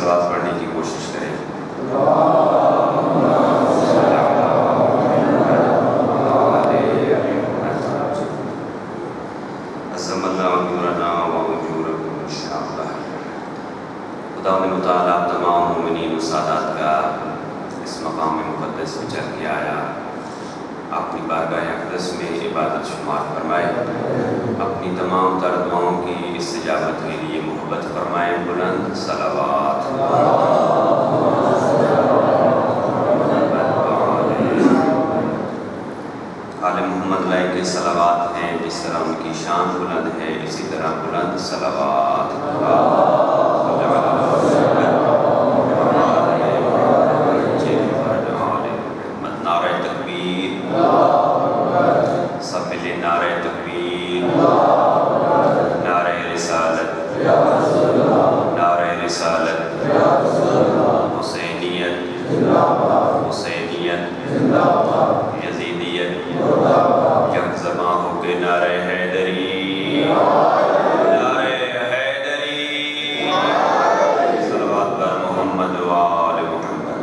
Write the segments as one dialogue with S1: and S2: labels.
S1: صلوات پڑھنے کی کوشش کریں۔ عظم اللہ اجورنا و اجورکم انشاءاللہ۔ خداوند متعال آپ تمام مومنین و سادات کا اس مقام مقدس میں چل کے آیا، اپنی بارگاہ اقدس میں عبادت شمار فرمائے، اپنی تمام تر دعاؤں کی استجابت کے لیے محبت فرمائے۔ بلند صلوات۔ آل محمد علیہ کے صلوات ہیں، جس طرح ان کی شان بلند ہے اسی طرح بلند صلوات۔ نعرہ تکبیر، سب ملے نعرہ تکبیر، نعرہ رسالت، نعرہ رسالت، حسینیت، حسینیت، یزیدیت، یک زباں ہو کے نعرہ حیدری، نعرہ حیدری، صلوات بر محمد و آل محمد۔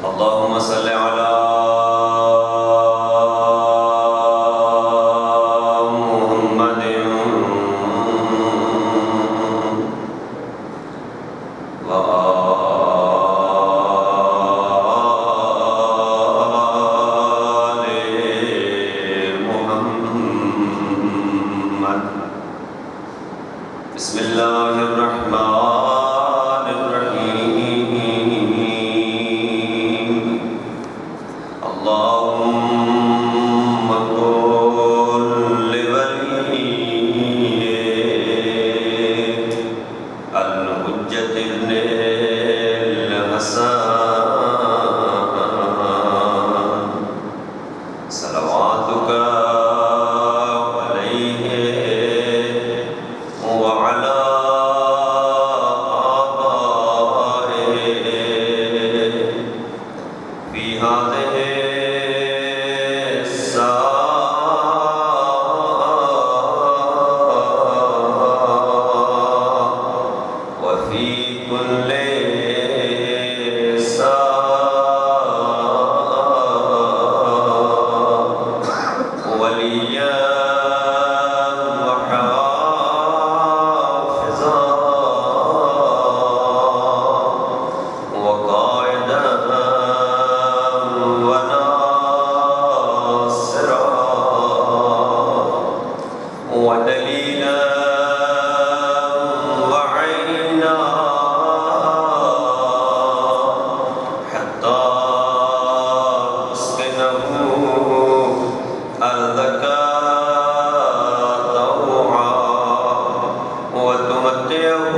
S1: اللہم صلی علی محمد و آل محمد۔ بسم اللہ الرحمن الرحیم۔ اللہم کن لولیک الحجۃ ابن الحسن صلواتک علیہ وعلی آبائہ فی ہذہ وفي كل ساعة وليا وحافظا وقائدا وناصرا ودليلا وعينا حتى تسكنه أرضك طوعا وتمتعه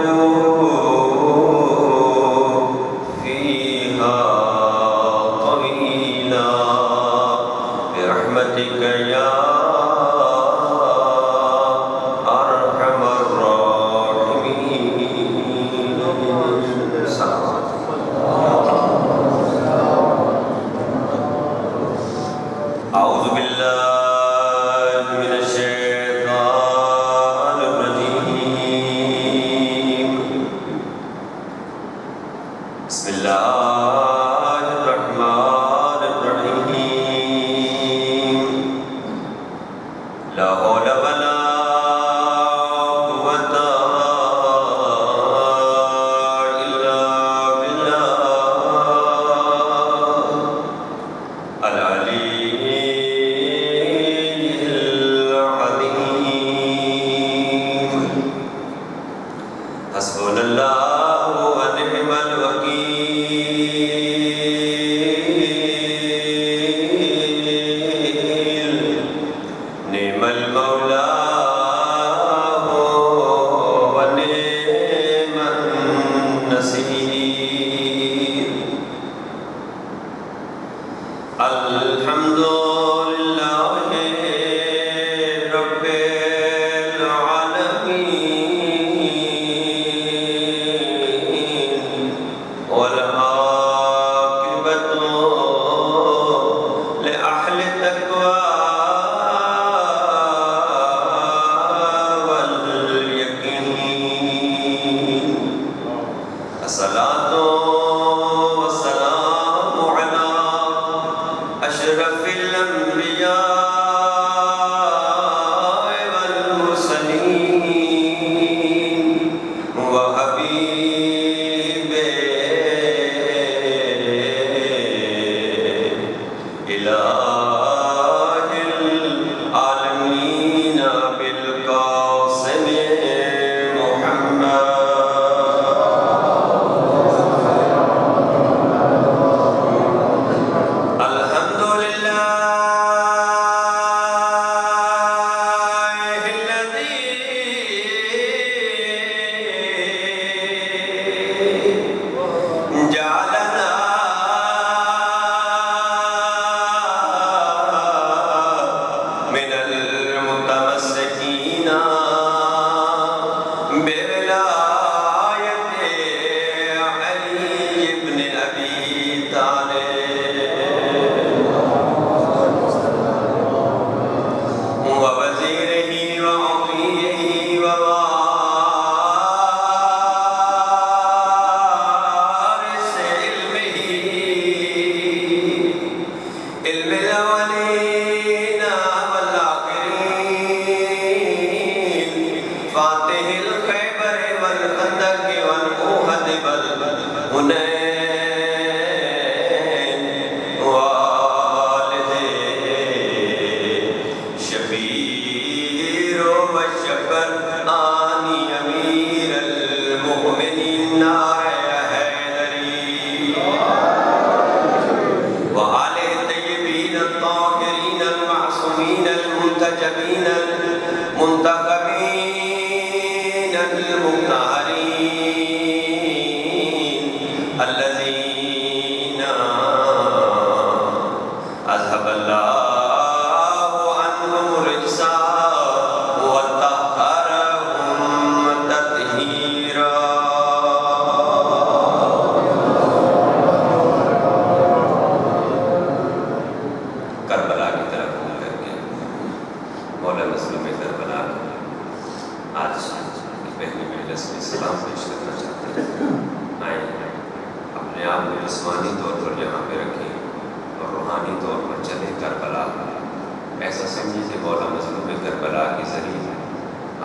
S1: فيها طويلا برحمتك يا أرحم الراحمين۔ صلوات۔ أعوذ بالله من الشيطان الرجيم۔ بسم الله الرحمن الرحيم۔ لا حول ولا قوة إلا بالله العلي العظيم۔ حسبنا الله ونعم الوكيل، نعم المولى ونعم النصير۔ الحمد لله رب العالمين والعاقبة لأهل التقوى الصلاة والسلام على أشرف الأنبياء والمرسلين وحبيب إله العالمين بالقاسم محمد. المنتخبين المطهرين الذين أذهب الله عنهم الرجس وطهرهم تطهيرا. کربلا کی طرف منہ کر کے مولا مظلوم کربلا آج کی پہلی مجلس میں سلام پیش کرنا چاہتے ہیں. آئیں اپنے آپ میں جسمانی طور پر یہاں پہ رکھیں اور روحانی طور پر چلیں کربلا. ایسا سمجھیں کہ مولا مظلوم کربلا کے ذریعے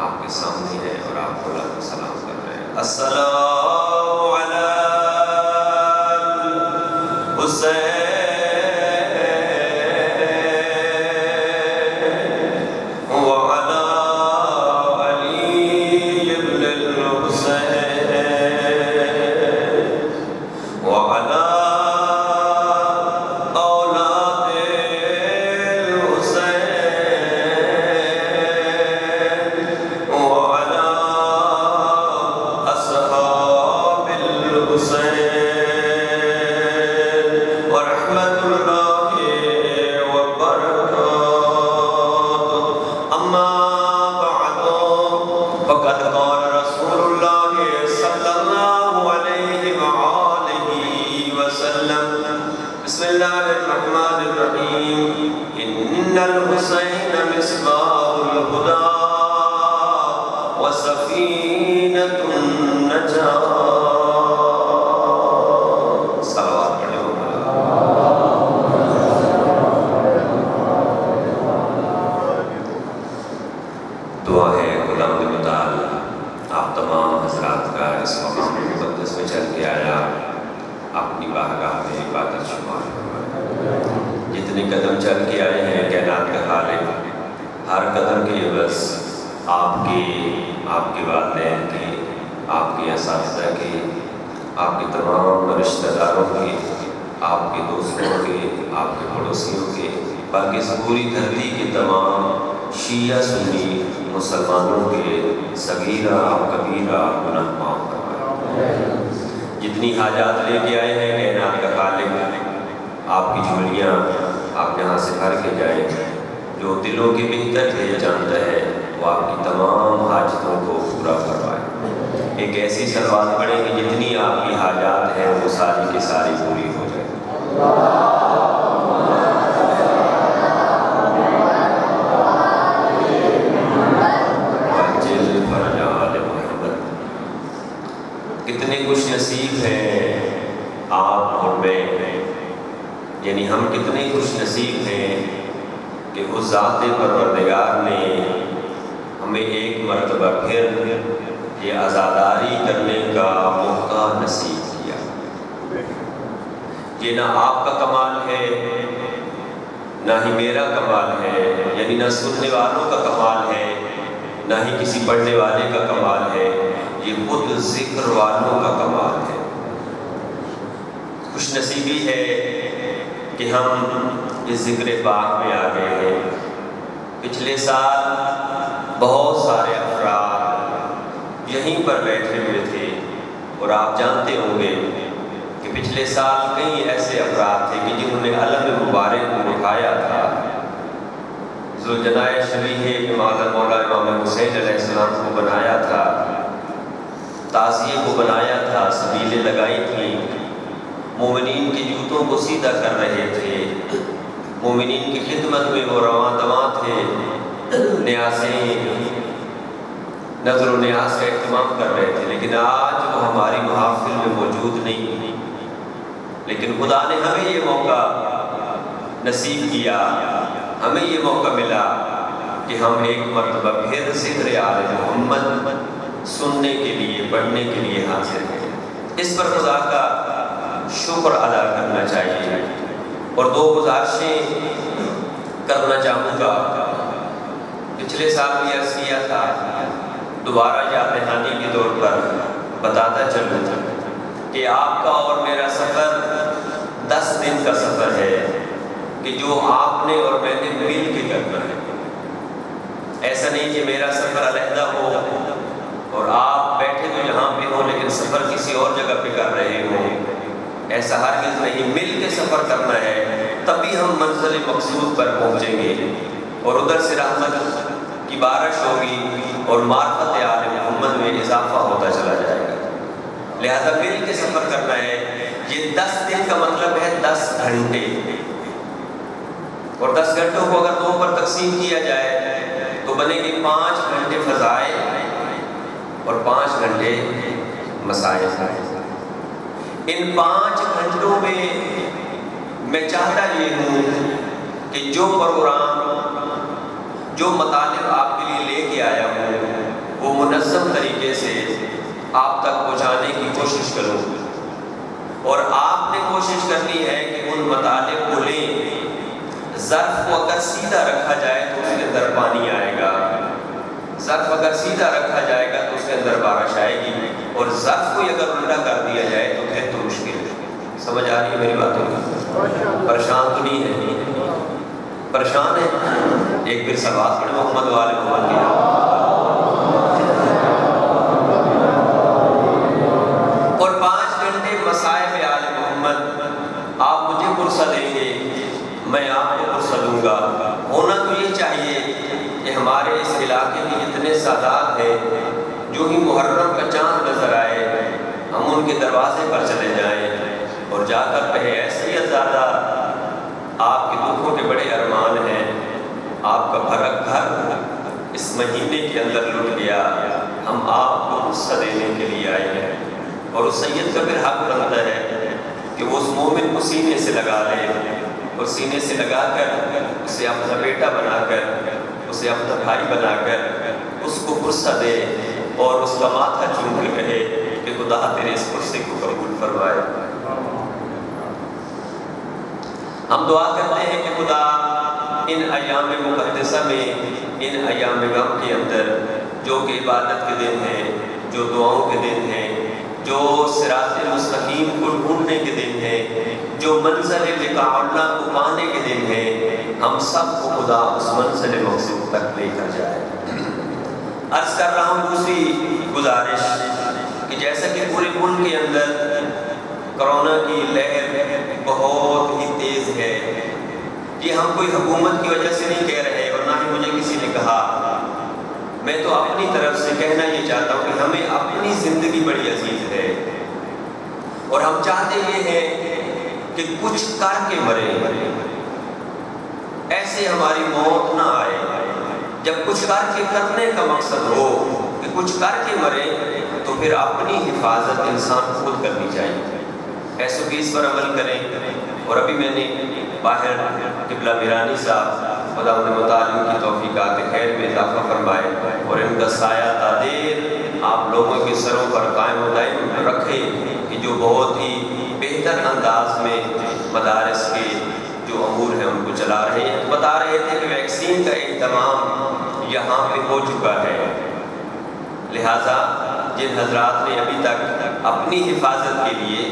S1: آپ کے سامنے ہے اور آپ مولا کو سلام کر رہے ہیں. السلام علی حسین پوری دھرتی کے تمام شیعہ سنی مسلمانوں کے صغیرہ کبیرہ گناہ معاف فرمائے. جتنی حاجات لے کے آئے ہیں کائنات کا خالق آپ کی جھولیاں آپ یہاں سے بھر کے جائیں. جو دلوں کے بہتر دل جانتا ہے وہ آپ کی تمام حاجتوں کو پورا فرمائے. ایک ایسی صلوات پڑھیں کہ جتنی آپ کی حاجات ہیں وہ ساری کی ساری پوری ہو جائے.
S2: کتنے خوش نصیب ہیں آپ اور میں، یعنی ہم کتنے خوش نصیب ہیں کہ اس ذات پروردگار نے ہمیں ایک مرتبہ پھر یہ عزاداری کرنے کا موقع نصیب کیا۔ یہ نہ آپ کا کمال ہے نہ ہی میرا کمال ہے، یعنی نہ سننے والوں کا کمال ہے نہ ہی کسی پڑھنے والے کا کمال ہے، یہ خود ذکر والوں کا کمال ہے۔ خوش نصیبی ہے کہ ہم اس ذکر پاک میں آ گئے ہیں۔ پچھلے سال بہت سارے افراد یہیں پر بیٹھے ہوئے تھے، اور آپ جانتے ہوں گے کہ پچھلے سال کئی ایسے افراد تھے کہ جنہوں نے علم مبارک کو اٹھایا تھا، ذوالجلال شبیہ مولا امام حسین علیہ السلام کو بنایا تھا، تعزیے کو بنایا تھا، سبیلیں لگائی تھیں، مومنین کے جوتوں کو سیدھا کر رہے تھے، مومنین کی خدمت میں وہ رواں دواں تھے، نیازیں نظر و نیاز کا اہتمام کر رہے تھے، لیکن آج وہ ہماری محافل میں موجود نہیں۔ لیکن خدا نے ہمیں یہ موقع نصیب کیا، ہمیں یہ موقع ملا کہ ہم ایک مرتبہ پھر ذکر آل محمد سننے کے لیے، پڑھنے کے لیے حاضر ہیں۔ اس پر خدا کا شکر ادا کرنا چاہیے، اور دو گزارشیں کرنا چاہوں گا۔ پچھلے سال بھی عرض کیا تھا، دوبارہ یاد دہانی کے طور پر بتاتا چلوں کہ آپ کا اور میرا سفر 10 دن کا سفر ہے کہ جو آپ نے اور میں نے مل کے کرنا ہے۔ ایسا نہیں کہ میرا سفر علیحدہ ہو اور آپ بیٹھے تو یہاں پہ ہو لیکن سفر کسی اور جگہ پہ کر رہے ہوں، ایسا ہرگز نہیں۔ مل کے سفر کرنا ہے، تبھی ہم منزل مقصود پر پہنچیں گے، اور ادھر سے رحمت کی بارش ہوگی اور معرفت آل محمد میں اضافہ ہوتا چلا جائے گا۔ لہذا مل کے سفر کرنا ہے۔ یہ 10 دن کا مطلب ہے 10 گھنٹے، اور 10 گھنٹوں کو اگر 2 پر تقسیم کیا جائے تو بنے گے 5 گھنٹے فضائل اور 5 گھنٹے مسائل۔ ان 5 گھنٹوں میں میں چاہتا یہ ہوں کہ جو پروگرام، جو مطالب آپ کے لیے لے کے آیا ہوں، وہ منظم طریقے سے آپ تک پہنچانے کی کوشش کروں، اور آپ نے کوشش کرنی ہے کہ ان مطالب کو لیں۔ ظرف کو اگر سیدھا رکھا جائے تو اس کے اندر پانی آئے گا، ظرف اگر سیدھا رکھا جائے گا تو اس کے اندر بارش آئے گی، اور ظرف کو اگر الٹا کر دیا جائے تو پھر تو مشکل ہے۔ سمجھ آ رہی ہے میری باتیں؟ پریشان تو نہیں ہے؟ پریشان ہے؟ ایک پھر سلوات پڑھیں محمد وآل محمد کی۔ اور 5 گھنٹے مسائب آل محمد آپ مجھے پرسہ دیں گے، میں آپ کو پرسہ دوں گا۔ ہونا تو یہ چاہیے کہ ہمارے اس علاقے میں اتنے سادات ہیں، جو ہی محرم کا چاند نظر آئے ہم ان کے دروازے پر چلے جائیں اور جا کر کہیں اے سید زادہ، آپ کے دکھوں کے بڑے ارمان ہیں، آپ کا بھرا گھر اس مہینے کے اندر لٹ گیا، ہم آپ کو پرسہ دینے کے لیے آئے ہیں۔ اور اس سید کا پھر حق بنتا ہے کہ وہ اس مومن کو سینے سے لگا لے، اور سینے سے لگا کر اسے اپنا بیٹا بنا کر، اسے اپنا بھائی بنا کر اس کو پرسہ دے، اور اس کا ماتھا چوم کے کہے کہ خدا تیرے اس پرسے کو قبول فرمائے۔ ہم دعا کرتے ہیں کہ خدا ان ایام مقدسہ میں، ان ایام غم کے اندر، جو کہ عبادت کے دن ہیں، جو دعاؤں کے دن ہیں، جو صراط مستقیم کو ڈھونڈنے کے دن ہیں، جو منزل لقاء اللہ کو پانے کے دن ہیں، ہم سب کو خدا اس منزل مقصود تک لے کر جائے۔ عرض کر رہا ہوں دوسری گزارش کہ جیسا کہ پورے ملک کے اندر کرونا کی لہر بہت ہی تیز ہے، یہ ہم کوئی حکومت کی وجہ سے نہیں کہہ رہے، اور نہ ہی مجھے کسی نے کہا، میں تو اپنی طرف سے کہنا یہ چاہتا ہوں کہ ہمیں اپنی زندگی بڑی عزیز ہے، اور ہم چاہتے یہ ہیں کہ کچھ کر کے مرے، ایسے ہماری موت نہ آئے۔ جب کچھ کر کے کرنے کا مقصد ہو کہ کچھ کر کے مرے تو پھر اپنی حفاظت انسان خود کرنی چاہیے۔ SOPs پر عمل کریں۔ اور ابھی میں نے باہر قبلہ میرانی صاحب خداوند متعال کی توفیقات خیر میں اضافہ فرمائے اور ان کا سایہ تادیر آپ لوگوں کے سروں پر قائم و دائم رکھے کہ جو بہت ہی بہتر انداز میں مدارس کے جو امور ہیں ان کو چلا رہے ہیں۔ بتا رہے تھے کہ ویکسین کا اہتمام یہاں پہ ہو چکا ہے، لہٰذا جن حضرات نے ابھی تک اپنی حفاظت کے لیے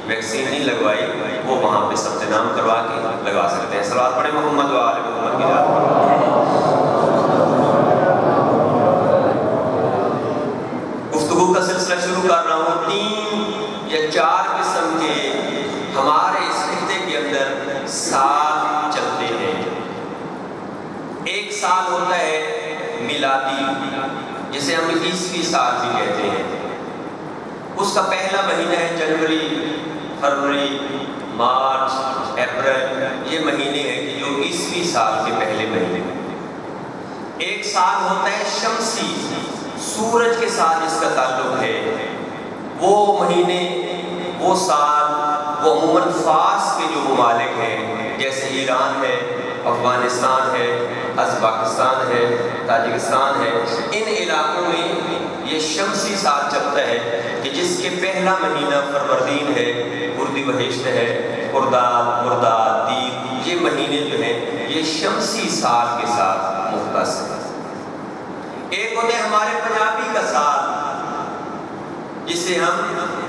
S2: ویکسین نہیں لگوائی وہ وہاں پہ ثبت نام کروا کے لگا سکتے ہیں۔ صلوات پڑھیں محمد و آل محمد کی ذات پر۔ گفتگو کا سلسلہ شروع کر رہا ہوں۔ 3 یا 4 قسم کے ہمارے اس خطے کے اندر سال چلتے ہیں۔ ایک سال ہوتا ہے میلادی، جسے ہم عیسوی سال بھی کہتے ہیں۔ اس کا پہلا مہینہ ہے جنوری، فروری، مارچ، اپریل، یہ مہینے ہیں کہ جو عیسوی سال کے پہلے مہینے ہیں۔ ایک سال ہوتا ہے شمسی، سورج کے ساتھ اس کا تعلق ہے۔ وہ مہینے، وہ سال، وہ عموماً فارس کے جو ممالک ہیں جیسے ایران ہے، افغانستان ہے، ازبکستان ہے، تاجکستان ہے، ان علاقوں میں یہ شمسی سال چلتا ہے کہ جس کے پہلا مہینہ فروردین ہے، اردیبہشت ہے، خرداد، مرداد، تیر، یہ مہینے جو ہیں یہ شمسی سال کے ساتھ مختص ہیں۔ ایک ہوتے ہیں ہمارے پنجابی کا سال، جسے ہم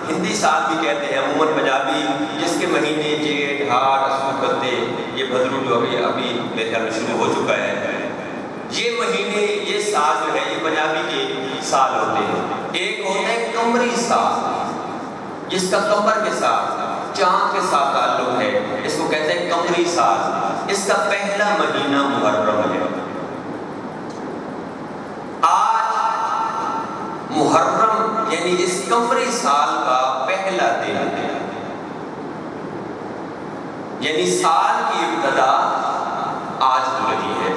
S2: ہندی سال بھی کہتے ہیں، عموماً پنجابی، جس کے مہینے جیٹھ، ہاڑ، اسو، کتے، یہ بھدرو جو ابھی میرے خیال میں شروع ہو چکا ہے، یہ مہینے، یہ سال جو ہے یہ پنجابی کے سال ہوتے ہیں۔ ایک ہوتا ہے قمری سال، جس کا قمر کے ساتھ، چاند کے ساتھ تعلق ہے، اس کو کہتے ہیں قمری سال۔ اس کا پہلا مہینہ محرم ہے۔ آج محرم یعنی اس قمری سال کا پہلا دن ہے، یعنی سال کی ابتدا آج ہو رہی ہے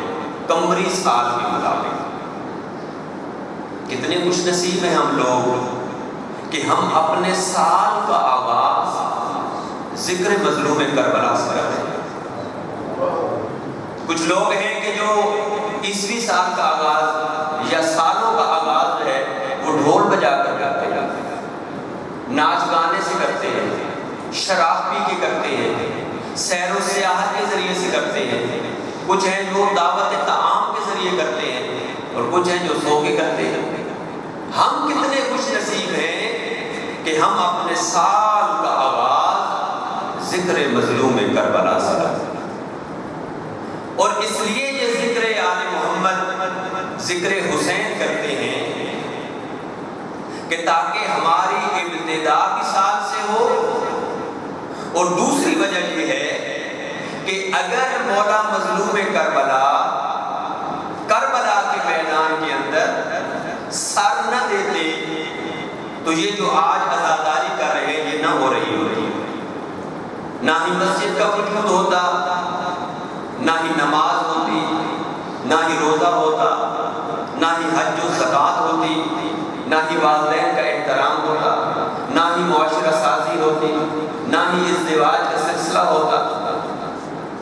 S2: قمری سال کے مطابق۔ کتنے خوش نصیب ہیں ہم لوگ کہ ہم اپنے سال کا آغاز ذکر مظلوم کربلا سے کرتے ہیں۔ کچھ لوگ ہیں کہ جو عیسوی سال کا آغاز یا سالوں کا آغاز جو ہے وہ ڈھول بجا کر کرتے ہیں، ناچ گانے سے کرتے ہیں، شراب پی کے کرتے ہیں، سیر و سیاحت کے ذریعے سے کرتے ہیں۔ کچھ ہیں جو دعوت طعام کے ذریعے کرتے ہیں اور کچھ ہیں جو سو کے کرتے ہیں۔ ہم کتنے خوش نصیب ہیں کہ ہم اپنے سال کا آغاز ذکر مظلوم کربلا سے کرتے ہیں۔ اور اس لیے یہ ذکر آل محمد، ذکر حسین کرتے ہیں کہ تاکہ ہماری ابتدا بھی سال سے ہو، اور دوسری وجہ یہ ہے کہ اگر مولا مظلوم کربلا کے میدان کے اندر سر نہ دیتے تو یہ جو آج عزاداری کر رہے ہیں یہ نہ ہو رہی ہوتی، نہ ہی مسجد کا وجود ہوتا، نہ ہی نماز ہوتی، نہ ہی روزہ ہوتا، نہ ہی حج و زکوٰۃ ہوتی، نہ ہی والدین کا احترام ہوتا، نہ ہی معاشرہ سازی ہوتی، نہ ہی ازدواج کا سلسلہ ہوتا۔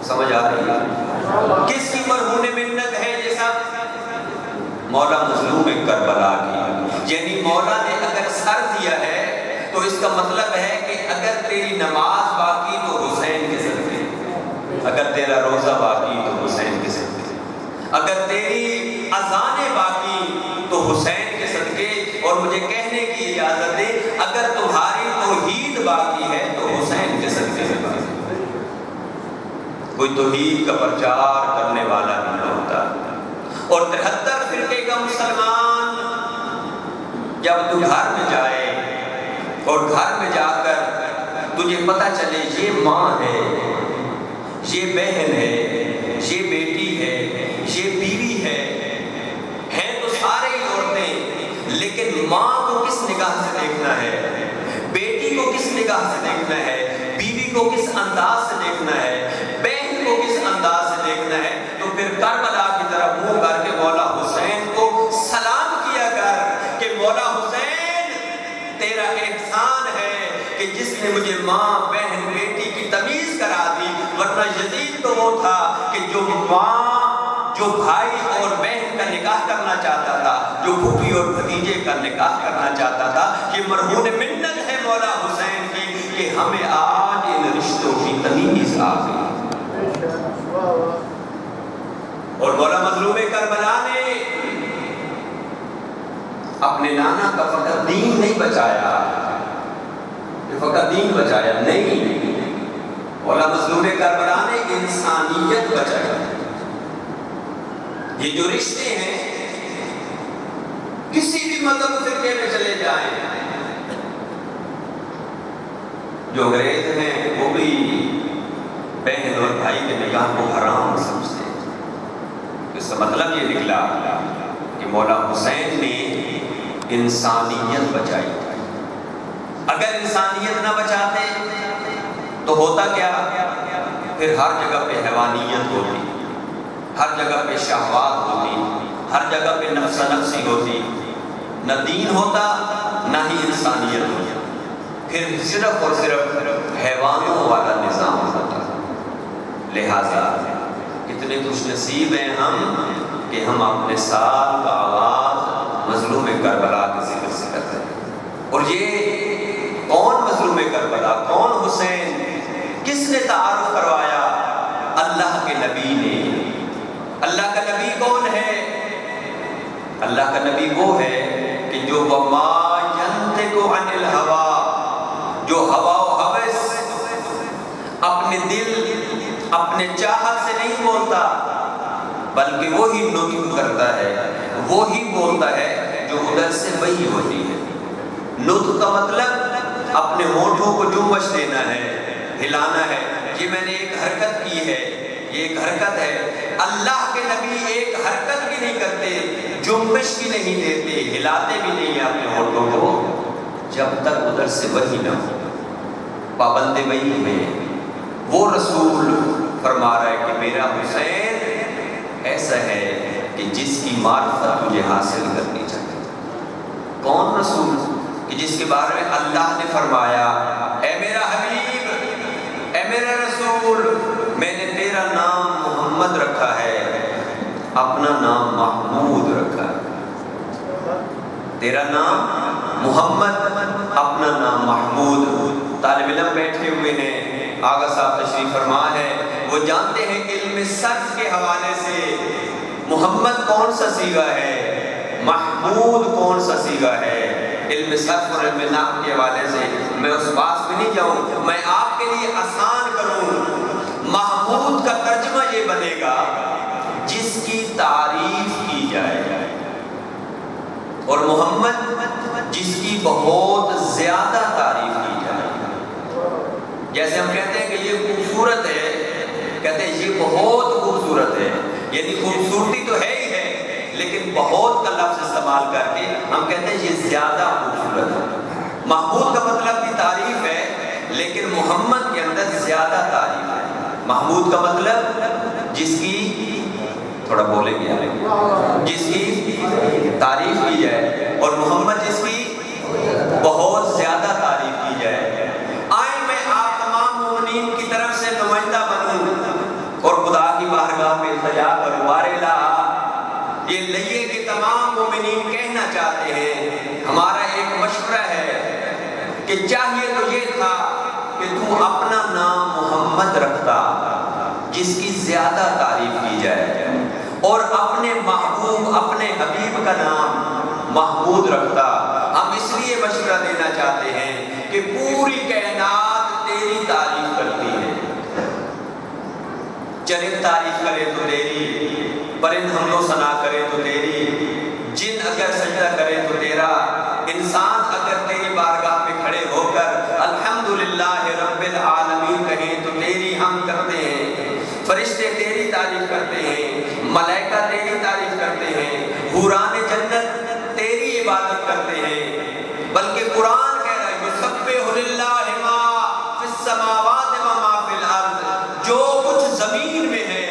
S2: سمجھ آ رہی ہے کس کی مرہون منت ہے یہ سب؟ مولا مظلوم کربلا کی۔ یعنی مولا نے اگر سر دیا ہے تو اس کا مطلب ہے کہ اگر تیری نماز باقی تو حسین کے صدقے، اگر تیرا روزہ باقی تو حسین کے صدقے، اگر تیری اذانیں باقی تو حسین کے صدقے۔ اور مجھے کہنے کی اجازت دے، اگر تمہاری توحید باقی ہے تو حسین کے صدقے میں باقی۔ کوئی توحید کا پرچار کرنے والا بھی نہ ہوتا، اور 73 فرقے کا مسلمان جب تو گھر میں جائے اور گھر میں جا کر تجھے پتہ چلے یہ ماں ہے، یہ بہن ہے، یہ بیٹی ہے، یہ بیوی ہے، ہیں تو سارے ہی عورتیں، لیکن ماں کو کس نگاہ سے دیکھنا ہے، بیٹی کو کس نگاہ سے دیکھنا ہے، بیوی کو کس انداز سے دیکھنا ہے، بہن کو کس انداز سے دیکھنا ہے، تو پھر کربلا کی طرف منہ کر کے مولا حسین کو سلام کیا کر کہ مولا حسین جس نے مجھے ماں بہن بیٹی کی تمیز کرا دی، ورنہ یزید تو وہ تھا کہ جو ماں جو بھائی اور بہن کا نکاح کرنا چاہتا تھا، جو پھوپھی اور بھتیجے کا نکاح کرنا چاہتا تھا۔ یہ مرہون منت ہے مولا حسین کی کہ ہمیں آج ان رشتوں کی تمیز آ گئی۔ اور مولا مظلوم کربلا نے اپنے نانا کا فقط دین نہیں بچایا، فقط دین بچایا نہیں، مولا مظلوم کربلا نے انسانیت بچائی۔ یہ جو رشتے ہیں کسی بھی مذہب فرقے میں چلے جائیں، جو انگریز ہیں وہ بھی بہن اور بھائی کے نکاح کو حرام سمجھتے ہیں۔ اس کا مطلب یہ نکلا کہ مولا حسین نے انسانیت بچائی۔ اگر انسانیت نہ بچاتے تو ہوتا کیا؟ پھر ہر جگہ پہ حیوانیت ہوتی، ہر جگہ پہ شہوات ہوتی، ہر جگہ پہ نفس نفسی ہوتی، نہ دین ہوتا نہ ہی انسانیت ہوتی، پھر صرف اور صرف حیوانوں والا نظام ہوتا۔ لہٰذا کتنے خوش نصیب ہیں ہم کہ ہم اپنے سال کا آغاز مظلوم کربلا کے ذکر سے کرتے ہیں۔ اور یہ کون مظلوم کربلا، کون حسین، کس نے تعارف کروایا؟ اللہ کے نبی نے۔ اللہ کا نبی کون ہے؟ اللہ کا نبی وہ ہے کہ جو وما ينطق عن الهوى، جو ہوا و ہوس اپنے دل اپنے چاہت سے نہیں بولتا، بلکہ وہی نطق کرتا ہے، وہی بولتا ہے جو ادھر سے وہی ہوتی ہے۔ نطق کا مطلب اپنے ہونٹوں کو جنبش دینا ہے، ہلانا ہے۔ یہ میں نے ایک حرکت کی ہے، یہ ایک حرکت ہے۔ اللہ کے نبی ایک حرکت بھی نہیں کرتے، جنبش بھی نہیں دیتے، ہلاتے بھی نہیں ہیں اپنے ہونٹوں کو، جب تک ادھر سے وہی نہ ہو۔ پابند وہی میں وہ رسول فرما رہا ہے کہ میرا حسین ایسا ہے کہ جس کی معرفت مجھے حاصل کرنی چاہیے۔ کون رسول کہ جس کے بارے میں اللہ نے فرمایا اے میرا حبیب، اے میرا رسول، میں نے تیرا نام محمد رکھا ہے، اپنا نام محمود رکھا ہے۔ تیرا نام محمد، اپنا نام محمود۔ طالب علم بیٹھے ہوئے ہیں، آغا صاحب تشریف فرما ہے، وہ جانتے ہیں علم صرف کے حوالے سے محمد کون سا صیغہ ہے، محمود کون سا صیغہ ہے۔ علم صرف اور علم نحو کے حوالے سے میں اس بات میں نہیں جاؤں، میں آپ کے لیے آسان کروں۔ محمود کا ترجمہ یہ بنے گا جس کی تعریف کی جائے، اور محمد جس کی بہت زیادہ تعریف کی جائے۔ جیسے ہم کہتے ہیں کہ یہ خوبصورت ہے، کہتے ہیں یہ بہت خوبصورت ہے، یعنی خوبصورتی تو ہے ہی ہے، لیکن بہت کا لفظ استعمال کر کے ہم کہتے ہیں یہ زیادہ خوبصورت ہے۔ محمود کا مطلب بھی تعریف ہے، لیکن محمد کے اندر زیادہ تعریف ہے۔ محمود کا مطلب جس کی، تھوڑا بولے گیا، جس کی تعریف کی جائے، اور محمد جس کی بہت زیادہ تعریف کی جائے۔ آئیں میں آپ تمام مومنین کی طرف سے نمائندہ بنوں اور خدا کی بارگاہ میں التجا کروں، بار الہ، یہ لئے کہ تمام مومنین کہنا چاہتے ہیں، ہمارا ایک مشورہ ہے کہ چاہیے تو یہ تھا کہ تو اپنا نام محمد رکھتا جس کی زیادہ تعریف کی جائے، اور اپنے محبوب اپنے حبیب کا نام محمود رکھتا۔ ہم اس لیے مشورہ دینا چاہتے ہیں کہ پوری کائنات تیری تعریف کرتی ہے، چرند تعریف کرے تو تیری، پرند حمد و ثنا کرے تو تیری، جن اگر سجدہ کرے تو تیرا، انسان اگر تیری بارگاہ میں کھڑے ہو کر الحمدللہ رب العالمین کہیں تو تیری ہم کرتے ہیں، فرشتے تیری تعریف کرتے ہیں، ملائکہ تیری تعریف کرتے ہیں، حوران جنت تیری عبادت کرتے ہیں، بلکہ قرآن کہہ رہا ہے یسبح للہ ما فی السماوات و ما فی الارض، جو کچھ زمین میں ہے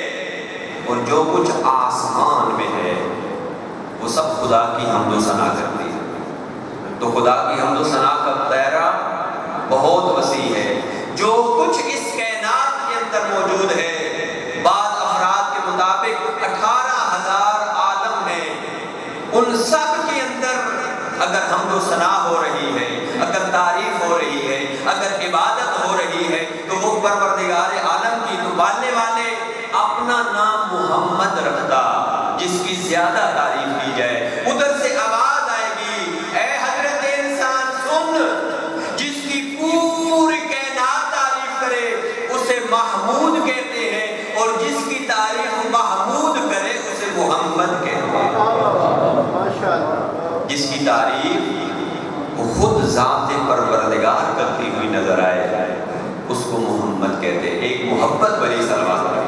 S2: اور جو کچھ آسمان میں ہے وہ سب خدا کی حمد و ثنا کرتی ہے۔ تو خدا کی حمد و ثنا کا دائرہ بہت وسیع ہے. جو کچھ اس کائنات کے اندر موجود ہے، بعض افراد کے مطابق 18,000 عالم ہیں. ان سب کے اندر اگر حمد و ثنا ہو رہی ہے، اگر تعریف ہو رہی ہے، اگر عبادت ہو رہی ہے، تو وہ پروردگار عالم کی تو والے اپنا نام محمد رکھتا جس کی زیادہ تعریف کی جائے. ادھر سے آواز آئے گی، اے حضرت انسان سن، جس کی پوری کائنات تعریف کرے اسے محمود کہتے ہیں، اور جس کی تعریف محمود کرے اسے محمد کہتے ہیں. جس کی تعریف وہ خود ذات پروردگار کرتی ہوئی نظر آئے اس کو محمد کہتے ہیں. ایک محبت بڑی سلوات ہے.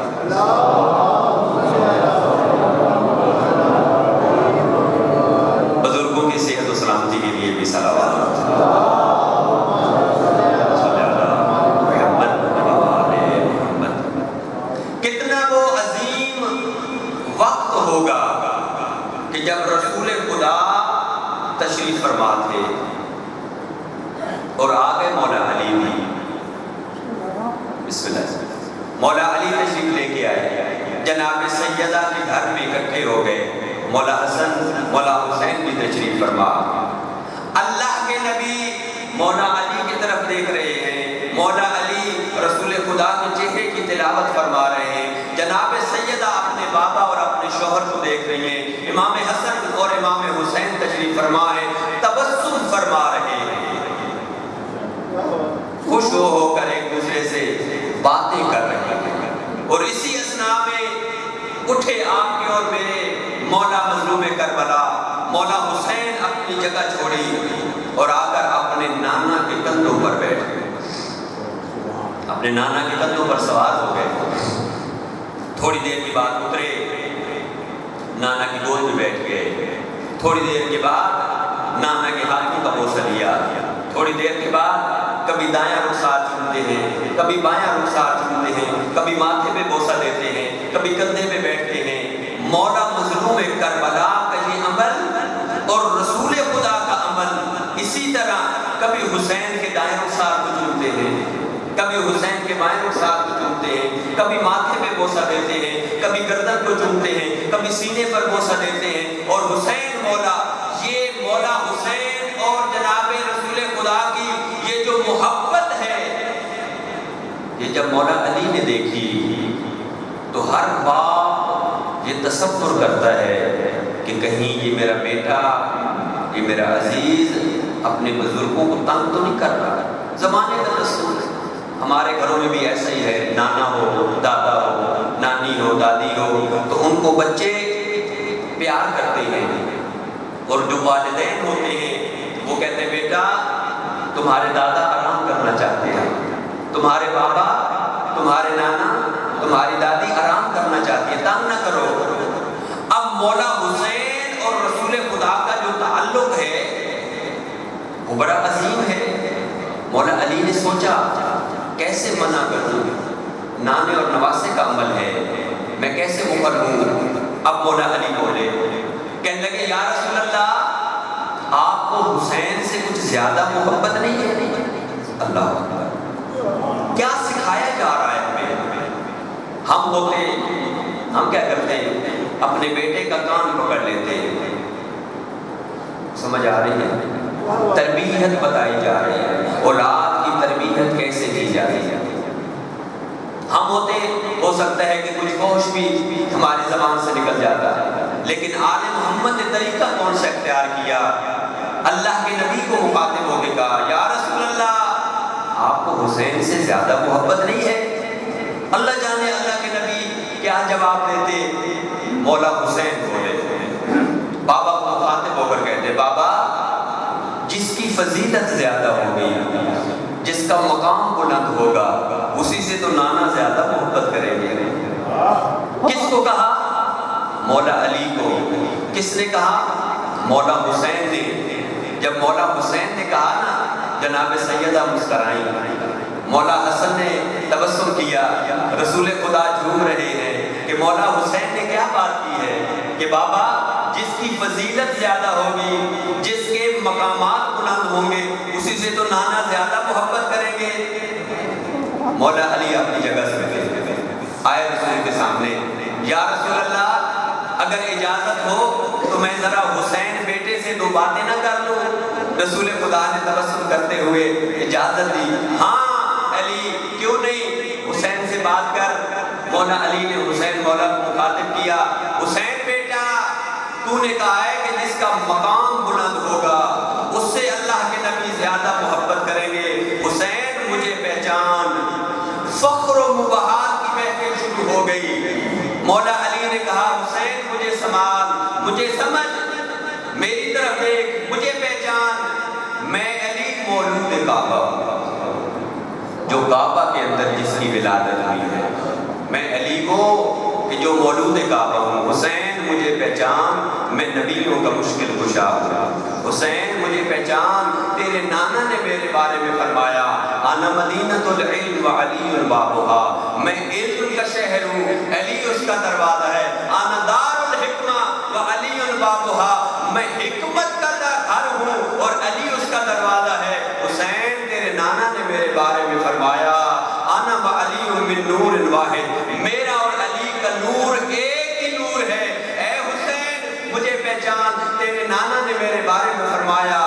S2: بزرگوں کی صحت و سلامتی کے لیے بھی صلوات. کتنا وہ عظیم وقت ہوگا کہ جب رسول خدا تشریف فرما تھے اور آگے مولا علی بھی. بسم اللہ. مولا علی تشریف لے کے آئے، جناب سیدہ کے گھر میں اکٹھے ہو گئے. مولا حسن مولا حسین بھی تشریف فرما. اللہ کے نبی مولا علی کی طرف دیکھ رہے ہیں، مولا علی رسول خدا کے چہرے کی تلاوت فرما رہے ہیں. جناب سیدہ اپنے بابا اور اپنے شوہر کو دیکھ رہی ہیں. امام حسن اور امام حسین تشریف فرما ہے، تبسم فرما رہے ہیں، خوش ہو کر ایک دوسرے سے باتیں کر رہے ہیں. اور اسی اثناء میں اٹھے آپ کے اور میرے مولا مظلوم کربلا مولا حسین اپنی جگہ چھوڑی اور آ کر اپنے نانا کے کندھوں پر بیٹھ گئے. اپنے نانا کے کندھوں پر سوار ہو گئے. تھوڑی دیر کے بعد اترے، نانا کی گود میں بیٹھ گئے. تھوڑی دیر کے بعد نانا کے ہاتھوں کا بوسہ لیا. تھوڑی دیر کے بعد کبھی دایاں رخسار چومتے ہیں، کبھی بایاں رخسار چومتے ہیں، کبھی ماتھے پہ بوسہ دیتے ہیں، کبھی کندھے پہ بیٹھتے ہیں. مولا مظلوم کربلا کا یہ عمل اور رسول خدا کا عمل اسی طرح کبھی حسین کے دائیں رخسار کو چومتے ہیں، کبھی حسین کے بائیں رخسار کو چومتے ہیں، کبھی ماتھے پہ بوسہ دیتے ہیں، کبھی گردن کو چومتے ہیں، کبھی سینے پر بوسہ دیتے ہیں. اور حسین مولا، یہ مولا حسین اور جناب رسول خدا کی یہ جو محبت ہے، یہ جب مولا علی نے دیکھی تو ہر باپ یہ تصور کرتا ہے کہ کہیں یہ میرا بیٹا، یہ میرا عزیز اپنے بزرگوں کو تنگ تو نہیں کر رہا. زمانے کا دستور ہے، ہمارے گھروں میں بھی ایسا ہی ہے. نانا ہو، دادا ہو، نانی ہو، دادی ہو، تو ان کو بچے پیار کرتے ہیں. اور جو والدین ہوتے ہیں وہ کہتے ہیں بیٹا تمہارے دادا آرام کرنا چاہتے ہیں، تمہارے بابا، تمہارے نانا، تمہاری دادی آرام کرنا چاہتی ہے، تنگ نہ کرو. اب مولا حسین اور رسول خدا کا جو تعلق ہے وہ بڑا عظیم ہے. مولا علی نے سوچا کیسے منع کروں، نانے اور نواسے کا عمل ہے، میں کیسے مکر ہوں. اب مولا علی بولے، کہنے لگے یا رسول اللہ آپ کو حسین سے کچھ زیادہ محبت نہیں ہے؟ اللہ اکبر، کیا سکھایا جا رہا ہے ہمیں؟ ہم ہوتے ہم کیا کرتے ہیں؟ اپنے بیٹے کا کان پکڑ لیتے ہیں. سمجھ آ رہی ہے؟ تربیت بتائی جا رہی ہے، اولاد کی تربیت کیسے کی جا رہی ہے. ہم ہوتے ہو سکتا ہے کہ کچھ فحش بھی ہماری زبان سے نکل جاتا ہے، لیکن آل محمد نے طریقہ کون سا اختیار کیا؟ اللہ کے نبی کو مخاطب ہو کے کہا یا رسول اللہ آپ کو حسین سے زیادہ محبت نہیں ہے؟ اللہ جانے اللہ کے نبی کیا جواب دیتے. مولا حسین بولے، بابا کو مخاطب ہو کر کہتے بابا جس کی فضیلت زیادہ ہوگی، جس کا مقام بلند ہوگا، اسی سے تو نانا زیادہ محبت کریں گے. کس کو کہا؟ مولا علی کو. کس نے کہا؟ مولا حسین نے. جب مولا حسین نے کہا نا جناب سیدہ مسکرائیں، مولا حسن نے تبسم کیا. رسول خدا جھوم رہے ہیں کہ مولا حسین نے کیا بات کی ہے کہ بابا جس کی فضیلت زیادہ ہوگی، جس کے مقامات بلند ہوں گے، اسی سے تو نانا زیادہ محبت کرے
S1: تو میں ذرا حسین بیٹے سے دو باتیں نہ کر لوں؟ رسول خدا نے تبسم کرتے ہوئے اجازت دی، ہاں علی کیوں نہیں، حسین سے بات کر۔ مولا علی نے حسین مولا کو مخاطب کیا، حسین بیٹا تو نے کہا ہے کہ جس کا مقام بلند ہوگا اس سے اللہ کے نبی زیادہ محبت کریں گے، حسین مجھے پہچان۔ فخر و مباحات کی محفل شروع ہو گئی۔ مولا علی نے کہا حسین مجھے سنبھال، مجھے سمجھ، میری طرف دیکھ، مجھے پہچان، میں علی مولود کعبہ ہوں، جو کعبہ کے اندر جس کی ولادت ہوئی ہے، میں علی کو کہ جو مولود کعبہ ہوں۔ حسین مجھے پہچان، میں نبیوں کا مشکل کشا ہوں۔ حسین مجھے پہچان، تیرے نانا نے میرے بارے میں فرمایا انا مدینۃ العلم وعلی بابھا، میں علم کا شہر ہوں، علی اس کا دروازہ ہے۔ انا دار الحکمہ وعلی بابھا، میں حکمت کا گھر ہوں اور علی اس کا دروازہ ہے۔ حسین تیرے نانا نے میرے بارے میں فرمایا انا وعلی من نور واحد، میرا اور علی کا نور ایک ہی نور ہے۔ اے حسین مجھے پہچان، تیرے نانا نے میرے بارے میں فرمایا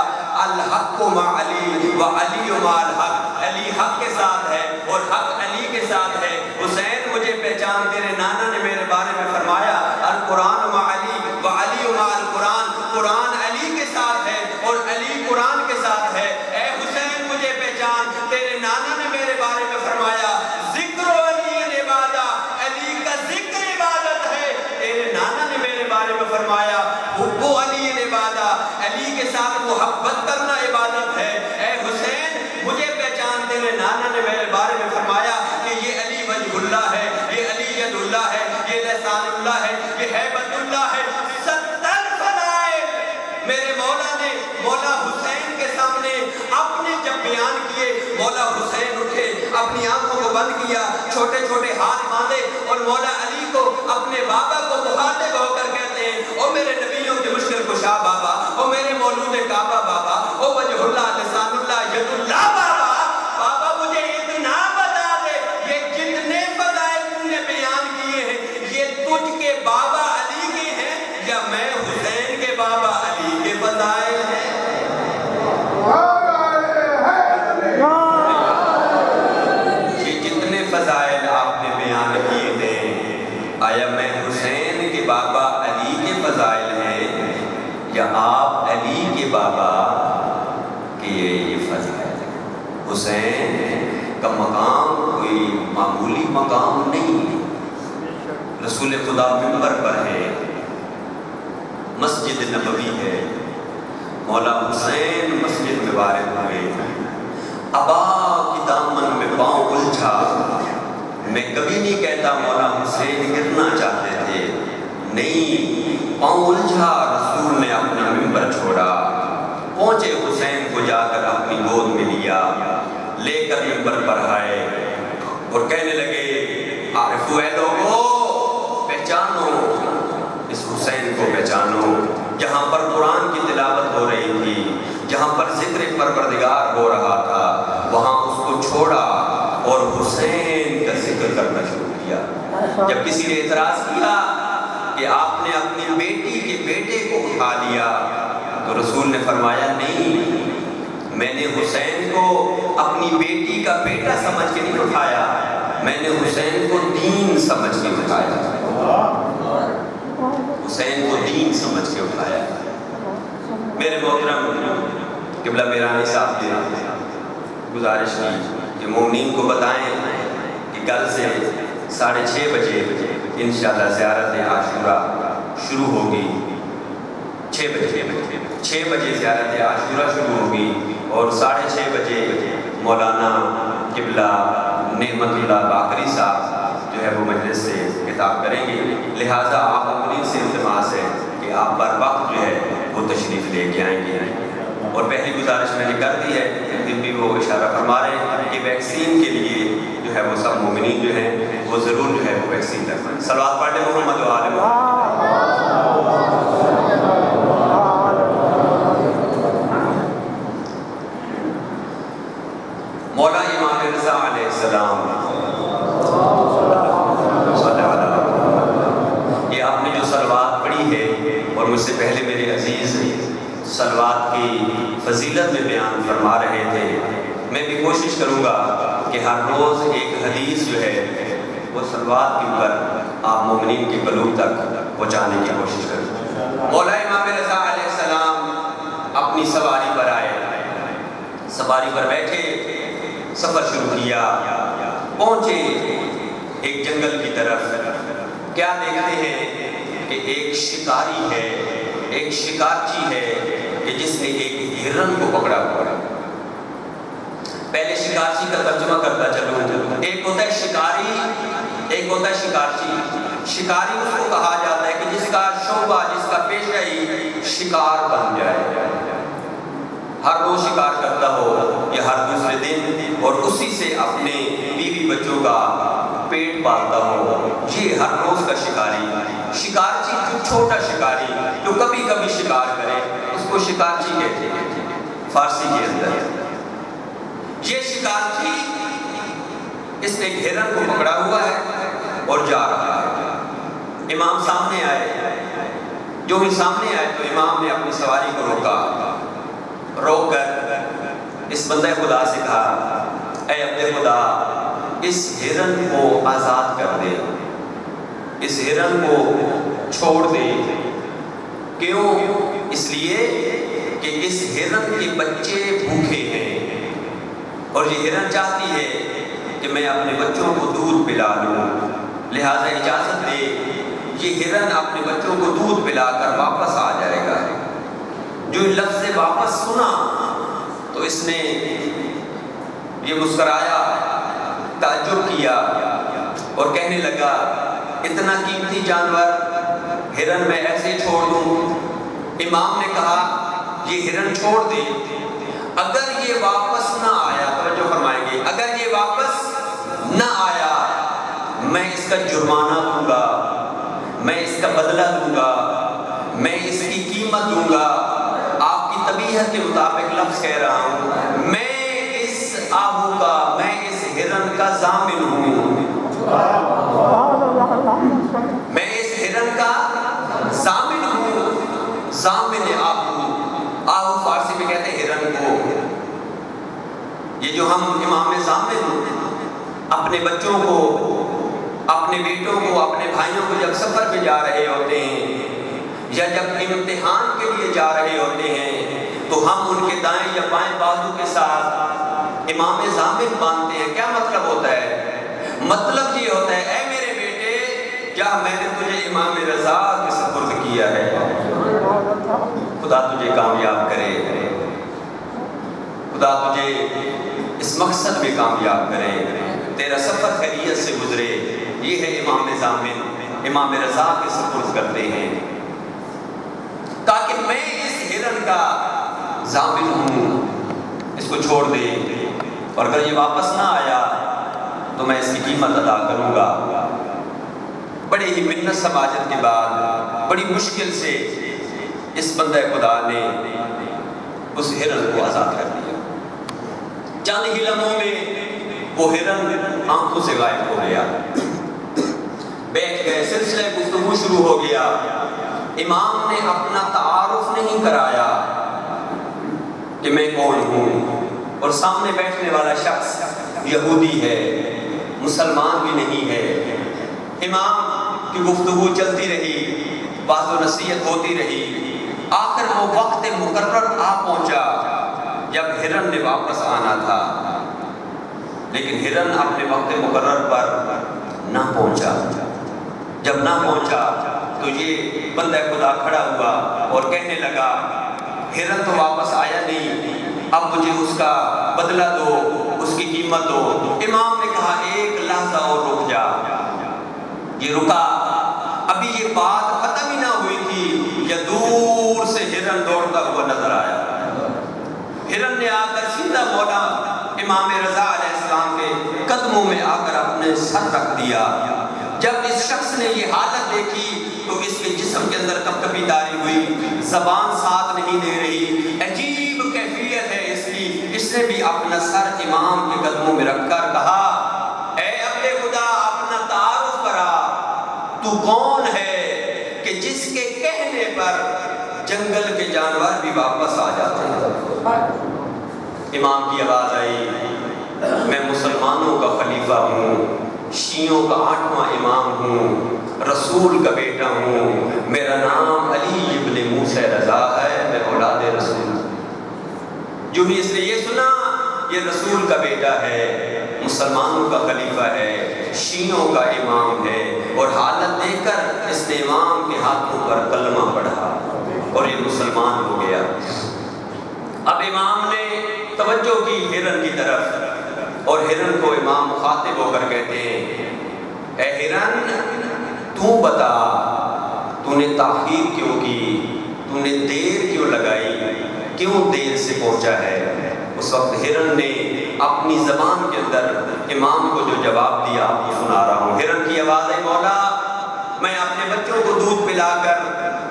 S1: الحق مع علی وعلی مع الحق، علی حق کے ساتھ ہے اور حق علی کے ساتھ ہے۔ حسین مجھے پہچان، تیرے نانا نے میرے بارے میں فرمایا القرآن مع علی وعلی مع القرآن، قرآن علی کے ساتھ ہے اور علی قرآن کے ساتھ ہے۔ اے حسین مجھے پہچان، تیرے نانا نے میرے بارے میں فرمایا ذکر علی عبادت، علی کا ذکر عبادت ہے۔ تیرے نانا نے میرے بارے میں فرمایا حب علی عبادت، علی کے ساتھ محبت کرنا عبادت ہے۔ اے حسین مجھے پہچان، تیرے نانا نے میرے بارے میں فرمایا کہ یہ علی وجہ اللہ ہے، یہ علی ید اللہ ہے، یہ لسان اللہ ہے، یہ ہیبت اللہ ہے۔ 70 فضائل میرے مولا نے مولا حسین کے سامنے اپنے جب بیان کیے، مولا حسین اٹھے، اپنی آنکھوں کو بند کیا، چھوٹے چھوٹے ہاتھ باندھے اور مولا علی کو اپنے بابا کو مخاطب ہو کر کہتے ہیں او میرے نبیوں کے مشکل کشا بابا، او میرے مولود کعبہ بابا، او وجہ اللہ لسان اللہ ید اللہ بابا، بابا مجھے اتنا بتا دے یہ جتنے فضائل تم نے بیان کیے ہیں یہ تجھ کے بابا علی کے ہیں یا میں حسین کے بابا علی کے فضائل ہیں؟ یہ جتنے فضائل آپ نے بیان کیے ہیں آیا میں حسین کے بابا علی کے فضائل ہیں یا آپ علی کے بابا کے یہ فضائل ہیں؟ حسین کا مقام کوئی معمولی مقام نہیں ہے۔ رسول خدا منبر پر ہے، مسجد نبوی ہے، مولا حسین مسجد میں وارد ہوئے، ابا کی دامن میں پاؤں الجھا۔ میں کبھی نہیں کہتا مولا حسین گرنا چاہتے تھے، نہیں، پاؤں الجھا، رسول نے اپنا منبر چھوڑا، پہنچے حسین کو جا کر اپنی گود میں لیا، لے کر منبر پر آئے اور کہنے لگے عارفو اے لوگو پہچانو اس حسین کو، پہچانو۔ جہاں پر قرآن کی تلاوت ہو رہی تھی، جہاں پر ذکر پروردگار ہو رہا تھا، وہاں اس کو چھوڑا اور حسین کا ذکر کرنا شروع کیا۔ جب کسی نے اعتراض کیا کہ آپ نے اپنی بیٹی کے بیٹے کو اٹھا لیا، تو رسول نے فرمایا نہیں، میں نے حسین کو اپنی بیٹی کا بیٹا سمجھ کے نہیں اٹھایا، میں نے حسین کو دین سمجھ کے اٹھایا، حسین کو دین سمجھ کے اٹھایا۔ میرے محترم قبلہ میرانی صاحب نے گزارش کی کہ مومنین کو بتائیں کہ کل سے 6:30 بجے انشاءاللہ زیارت عاشورہ شروع ہوگی، 6 بجے زیارت عاشورہ شروع ہوگی اور 6:30 بجے مولانا قبلہ نعمت اللہ باقری صاحب جو ہے وہ مجلس سے خطاب کریں گے، لہٰذا آپ اپنی سے التماس ہے کہ آپ بر وقت جو ہے وہ تشریف لے کے آئیں گے۔ اور پہلی گزارش میں نے کر دی ہے، پھر بھی وہ اشارہ فرما رہے ہیں کہ ویکسین کے لیے جو ہے وہ سب مومنین جو ہیں وہ ضرور جو ہے وہ ویکسین لگوائیں۔ صلوات پڑھ لیں محمد و آل محمد۔ مولا امام رضا علیہ السلام، یہ آپ نے جو صلوات پڑھی ہے اور
S2: مجھ سے پہلے میرے عزیز صلوات کی فضیلت میں بیان فرما رہے تھے. میں بھی کوشش کروں گا کہ ہر روز ایک حدیث جو ہے وہ صلوات کے اوپر آپ مومنین کے قلوب تک پہنچانے کی کوشش کریں. مولا امام رضا علیہ السلام اپنی سواری پر آئے، سواری پر بیٹھے، سفر شروع کیا، پہنچے ایک جنگل کی طرف. کیا دیکھتے ہیں کہ ایک شکاری ہے، ایک شکارچی ہے کہ جس نے ایک ہرن کو پکڑا ہوا ہے. پہلے شکارچی کا ترجمہ کرتا چلوں. ایک ہوتا ہے شکاری، ایک ہوتا ہے شکارچی. شکاری اس کو کہا جاتا ہے کہ جس کا شعبہ، جس کا پیشہ ہی شکار بن جائے، ہر روز شکار کرتا ہو یا ہر دوسرے دن، اور اسی سے اپنے بیوی بچوں کا پیٹ پالتا ہو. یہ ہر روز کا شکاری. شکارچی جو چھوٹا شکاری جو کبھی کبھی شکار کرے اس کو شکارچی کہتے ہیں فارسی کے اندر. یہ شکارچی اس نے ایک ہرن کو پکڑا ہوا ہے اور جا رہا ہے. امام سامنے آئے. جو ہی سامنے آئے تو امام نے اپنی سواری کو روک کر اس بندہ خدا سے کہا، اے عبد خدا، اس ہرن کو آزاد کر دے، اس ہرن کو چھوڑ دے. کیوں؟ اس لیے کہ اس ہرن کے بچے بھوکے ہیں اور یہ ہرن چاہتی ہے کہ میں اپنے بچوں کو دودھ پلا لوں، لہٰذا اجازت دے. یہ ہرن اپنے بچوں کو دودھ پلا کر واپس آ جائے گا. جو لفظ واپس سنا تو اس نے یہ مسکرایا، تعجب کیا اور کہنے لگا، اتنا قیمتی جانور ہرن میں ایسے چھوڑ دوں؟ امام نے کہا یہ ہرن چھوڑ دے، اگر یہ واپس نہ آیا، توجہ فرمائیں گے، اگر یہ واپس نہ آیا میں اس کا جرمانہ دوں گا، میں اس کا بدلہ دوں گا، میں اس کی قیمت دوں گا. آپ کی طبیعت کے مطابق لفظ کہہ رہا ہوں، میں اس آہو کا، میں اس ہرن کا ضامن ہوں، میں اس ہرن کا ضامن ہوں. ضامن آہو، آہو فارسی میں کہتے ہیں ہرن کو. یہ جو ہم امام ضامن اپنے بچوں کو، اپنے بیٹوں کو، اپنے بھائیوں کو جب سفر پہ جا رہے ہوتے ہیں یا جب امتحان کے لیے جا رہے ہوتے ہیں تو ہم ان کے دائیں یا بائیں بازو کے ساتھ امام ضامن باندھتے ہیں. کیا مطلب ہوتا ہے؟ مطلب یہ ہوتا ہے، اے میرے بیٹے، کیا میں نے تجھے امام رضا کے سپرد کیا ہے، خدا تجھے کامیاب کرے، خدا تجھے اس مقصد میں کامیاب کرے، تیرا سفر خیریت سے گزرے. یہ ہے امام ضامن، امام رضا کے سپرد کرتے ہیں تاکہ میں اس ہرن کا ضامن ہوں، اس کو چھوڑ دے، اور اگر یہ واپس نہ آیا تو میں اس کی قیمت ادا کروں گا. بڑے ہی منت سماجت کے بعد بڑی مشکل سے اس بندہ خدا نے اس ہرن کو آزاد کر دیا. چند ہی لمحوں میں وہ ہرن آنکھوں سے غائب ہو گیا. بیٹھ گئے، سلسلہ گفتگو شروع ہو گیا. امام نے اپنا تعارف نہیں کرایا کہ میں کون ہوں، اور سامنے بیٹھنے والا شخص یہودی ہے، مسلمان بھی نہیں ہے. امام کی گفتگو چلتی رہی، واعظ و نصیحت ہوتی رہی. آخر وہ وقت مقرر آ پہنچا جب ہرن نے واپس آنا تھا، لیکن ہرن اپنے وقت مقرر پر نہ پہنچا. جب نہ پہنچا تو یہ بندہ خدا کھڑا ہوا اور کہنے لگا، ہرن تو واپس آیا نہیں، اب مجھے اس کا بدلہ دو، اس کی قیمت دو. امام نے کہا ایک لحظہ اور رک جا. یہ رکا، ابھی یہ بات ختم ہی نہ ہوئی تھی کہ دور سے ہرن دوڑتا ہوا نظر آیا. ہرن نے آ کر سیدھا مولا امام رضا علیہ السلام کے قدموں میں آ کر اپنے سر رکھ دیا. جب اس شخص نے یہ حالت دیکھی تو اس کے جسم کے اندر کپکپی طاری ہوئی، زبان ساتھ نہیں دے رہی، عجیب کیفیت ہے اس کی. اس نے بھی اپنا سر امام کے قدموں میں رکھ کر کہا، اے عبد خدا، اپنا تعارف کرا، تو کون ہے کہ جس کے کہنے پر جنگل کے جانور بھی واپس آ جاتے ہیں۔ امام کی آواز آئی، میں مسلمانوں کا خلیفہ ہوں، شیعوں کا 8واں امام ہوں، رسول کا بیٹا ہوں، میرا نام علی ابن موسیٰ رضا ہے، میں اولاد رسول ہوں۔ جو بھی اس نے یہ سنا یہ رسول کا بیٹا ہے، مسلمانوں کا خلیفہ ہے، شیعوں کا امام ہے، اور حالت دیکھ کر اس نے امام کے ہاتھوں پر کلمہ پڑھا اور یہ مسلمان ہو گیا۔ اب امام نے توجہ کی ہرن کی طرف، اور ہرن کو امام مخاطب ہو کر کہتے ہیں، اے ہرن تو بتا تو نے تاخیر کیوں کی، تو نے دیر کیوں لگائی، کیوں دیر سے پہنچا ہے؟ اس وقت ہرن نے اپنی زبان کے اندر امام کو جو جواب دیا آپ کو سنا رہا ہوں۔ ہرن کی آواز ہے، مولا میں اپنے بچوں کو دودھ پلا کر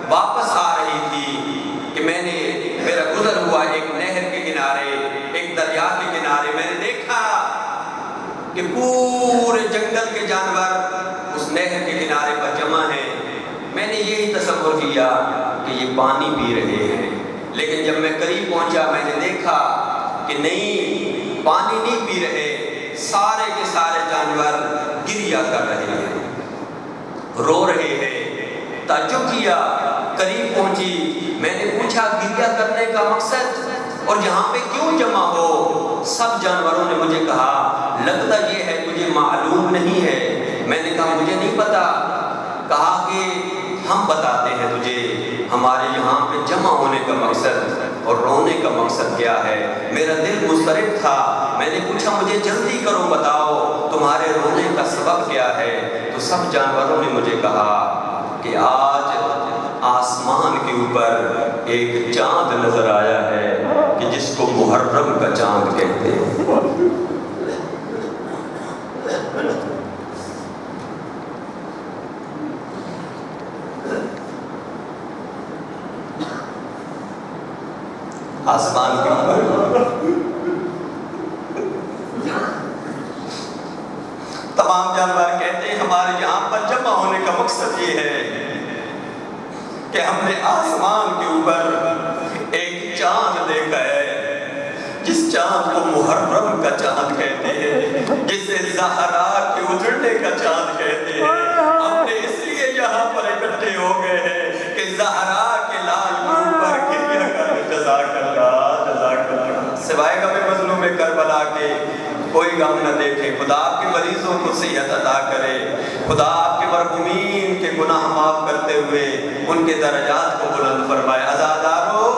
S2: واپس آ رہی تھی کہ میں نے میرا گزر ہوا ایک نہر کے کنارے، ایک دریا کے کنارے، میں نے دیکھا کہ پورے جنگل کے جانور اس نہر کے کنارے پر جمع ہیں۔ میں نے یہی تصور کیا کہ یہ پانی پی رہے ہیں، لیکن جب میں قریب پہنچا میں نے دیکھا کہ نہیں، پانی نہیں پی رہے، سارے کے سارے جانور گریہ کر رہے ہیں، رو رہے ہیں۔ تعجب کیا، قریب پہنچی، میں نے پوچھا گریہ کرنے کا مقصد اور یہاں پہ کیوں جمع ہو؟ سب جانوروں نے مجھے کہا لگتا یہ ہے تجھے معلوم نہیں ہے۔ میں نے کہا مجھے نہیں پتا۔ کہا کہ ہم بتاتے ہیں تجھے، ہمارے یہاں پہ جمع ہونے کا مقصد اور رونے کا مقصد کیا ہے۔ میرا دل مضطرب تھا، میں نے پوچھا مجھے جلدی کرو، بتاؤ تمہارے رونے کا سبب کیا ہے؟ تو سب جانوروں نے مجھے کہا کہ آج آسمان کے اوپر ایک چاند نظر آیا ہے کہ جس کو محرم کا چاند کہتے ہیں۔ آسمان کے اوپر تمام جانور کہتے ہیں ہمارے یہاں پر جمع ہونے کا مقصد یہ ہے کہ ہم نے آسمان کے اوپر ایک چاند دیکھا ہے، جس چاند کو محرم کا چاند کہتے ہیں، جسے زہرا کے اجڑنے کا چاند کہتے ہیں۔ ہم نے اس لیے یہاں پر اکٹھے ہو گئے ہیں کہ زہرا کے لال کے اوپر گریہ کر جزاک اللہ، جزاک اللہ، سوائے غم مظلوم کربلا کے کوئی غم نہ دیکھے۔ خدا آپ کے مریضوں کو صحت عطا کرے، خدا آپ کے مرحومین کے گناہ معاف کرتے ہوئے ان کے درجات کو بلند فرمائے۔ عزادارو،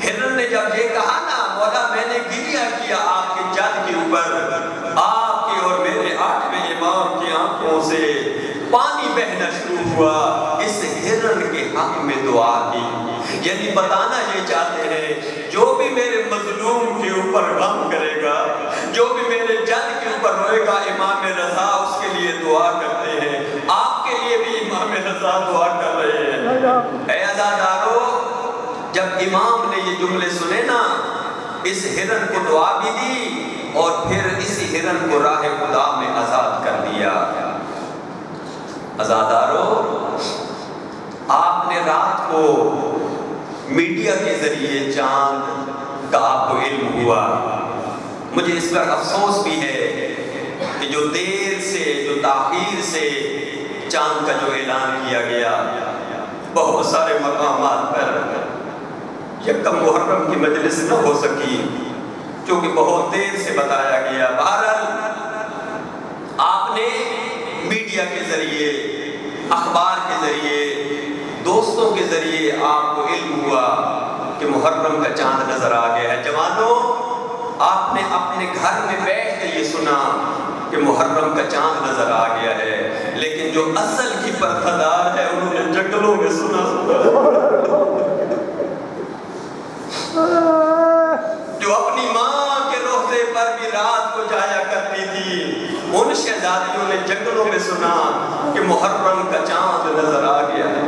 S2: ہرن نے جب یہ کہا نا مولا میں نے گریہ کیا آپ کے جد کے اوپر، آپ کے اور میرے 8ویں امام کی آنکھوں سے پانی بہنا شروع ہوا، اس ہرن کے حق میں دعا کی۔ یعنی بتانا یہ چاہتے ہیں جو بھی میرے مظلوم کے اوپر غم کرے گا، جو بھی میرے جد کے اوپر روئے گا، امام رضا اس کے لیے دعا کرتے ہیں۔ آپ کے لیے بھی امام رضا دعا کر رہے ہیں۔ اے عزادارو، جب امام نے یہ جملے سنے نا، اس ہرن کو دعا بھی دی اور پھر اسی ہرن کو راہ خدا میں آزاد کر دیا۔ عزادارو، آپ نے رات کو میڈیا کے ذریعے چاند کا آپ کو علم ہوا۔ مجھے اس پر افسوس بھی ہے کہ جو دیر سے، جو تاخیر سے چاند کا جو اعلان کیا گیا، بہت سارے مقامات پر یکم محرم کی مجلس نہ ہو سکی کیونکہ بہت دیر سے بتایا گیا۔ بہرحال آپ نے میڈیا کے ذریعے، اخبار کے ذریعے، دوستوں کے ذریعے آپ کو علم ہوا کہ محرم کا چاند نظر آ گیا ہے۔ جوانوں، آپ نے اپنے گھر میں بیٹھ کے یہ سنا کہ محرم کا چاند نظر آ گیا ہے، لیکن جو اصل کی پردہ دار ہے انہوں نے جنگلوں میں سنا جو اپنی ماں کے روضے پر بھی رات کو جایا کرتی تھی، ان شہزادیوں نے جنگلوں میں سنا کہ محرم کا چاند نظر آ گیا ہے۔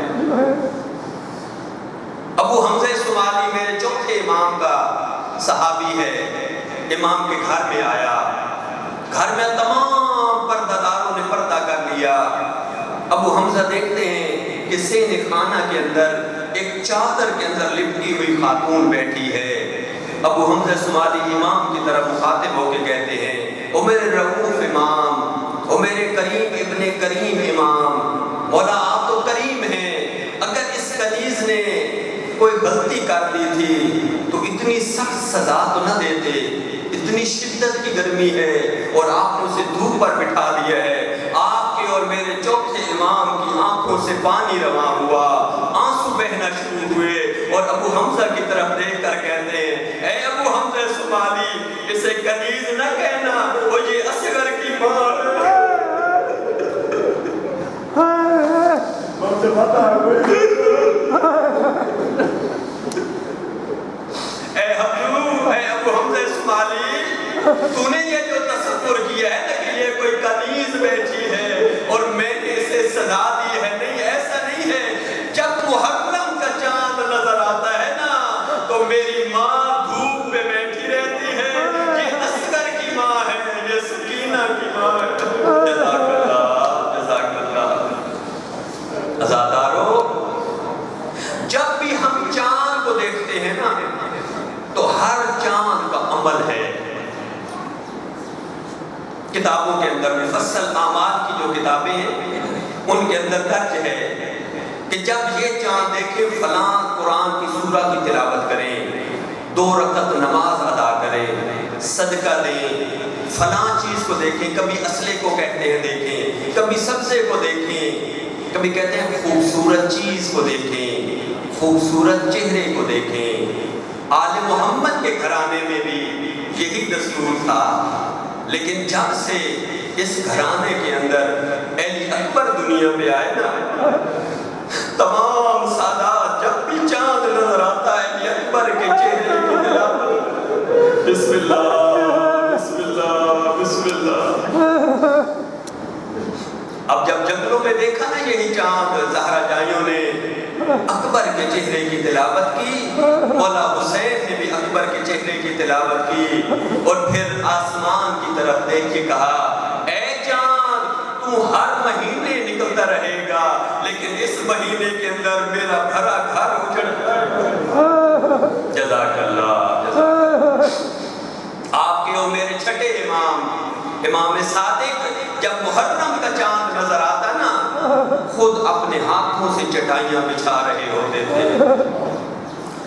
S2: ابو حمزہ سمالی میرے چوتھے امام کا صحابی ہے، امام کے گھر میں آیا، گھر میں تمام پردہ داروں نے پردہ کر لیا۔ ابو حمزہ دیکھتے ہیں کہ سین خانہ کے اندر ایک چادر کے اندر لپٹی ہوئی خاتون بیٹھی ہے۔ ابو حمزہ سمالی امام کی طرف مخاطب ہو کے کہتے ہیں، او میرے رؤوف امام، او میرے کریم ابن کریم امام، مولا آپ تو کریم ہیں، اگر اس کنیز نے کوئی غلطی کر دی تھی تو اتنی سخت سزا تو نہ دیتے، اتنی شدت کی گرمی ہے اور آپ نے اسے دھوپ پر بٹھا دیا ہے۔ آپ کے اور میرے چوتھے امام کی آنکھوں سے پانی رواں ہوا، آنسو بہنا شروع ہوئے، اور ابو حمزہ کی طرف دیکھ کر کہتے ہیں، اے ابو حمزہ سمالی، اسے کنیز نہ کہنا، وہ یہ اصغر کی ماں ہے۔ اے ابو حمزہ اسماعیلی، تو نے یہ جو تصور کیا ہے نا کہ یہ کوئی کنیز بیٹھی ہے اور میں نے اسے سزا دی ہے، نہیں، ایسا نہیں ہے۔ جب محرم کا چاند نظر آتا ہے نا تو میری ماں دھوپ پہ بیٹھی رہتی ہے، یہ اصغر کی ماں ہے، یہ سکینہ کی ماں ہے۔ جزاک اللہ، جزاک اللہ۔ عزادارو، جب بھی ہم چاند کو دیکھتے ہیں نا تو ہر چاند کا عمل ہے۔ کتابوں کے اندر مفصل اعمال کی جو کتابیں ہیں ان کے اندر درج ہے کہ جب یہ چاند دیکھیں فلاں قرآن کی سورہ کی تلاوت کریں، 2 رکعت نماز ادا کریں، صدقہ دیں، فلاں چیز کو دیکھیں، کبھی اصلے کو کہتے ہیں دیکھیں، کبھی سبزے کو دیکھیں، کبھی کہتے ہیں خوبصورت چیز کو دیکھیں، خوبصورت چہرے کو دیکھیں۔ آل محمد کے گھرانے میں بھی یہی دستور تھا، لیکن جب سے اس گھرانے کے اندر علی اکبر دنیا میں آئے نا، تمام سادات جب بھی چاند نظر آتا ہے علی اکبر کے چہرے کی تلاوت، بسم اللہ بسم اللہ بسم اللہ۔ اب جب جنگلوں میں دیکھا نا یہی چاند، زہرا جائیوں نے اکبر کے چہرے کی تلاوت کی، مولا حسین نے بھی اکبر کے چہرے کی تلاوت کی، اور پھر آسمان کی طرف دیکھ کے کہا، اے چاند تو ہر مہینے نکلتا رہے گا لیکن اس مہینے کے اندر میرا بھرا گھر اجڑ جائے گا۔ جزاک اللہ، جزاک اللہ۔ آپ کے اور میرے چھٹے امام صادق جب محرم کا چاند نظر آتا نا خود اپنے ہاتھوں سے چٹائیاں بچھا رہے ہوتے تھے،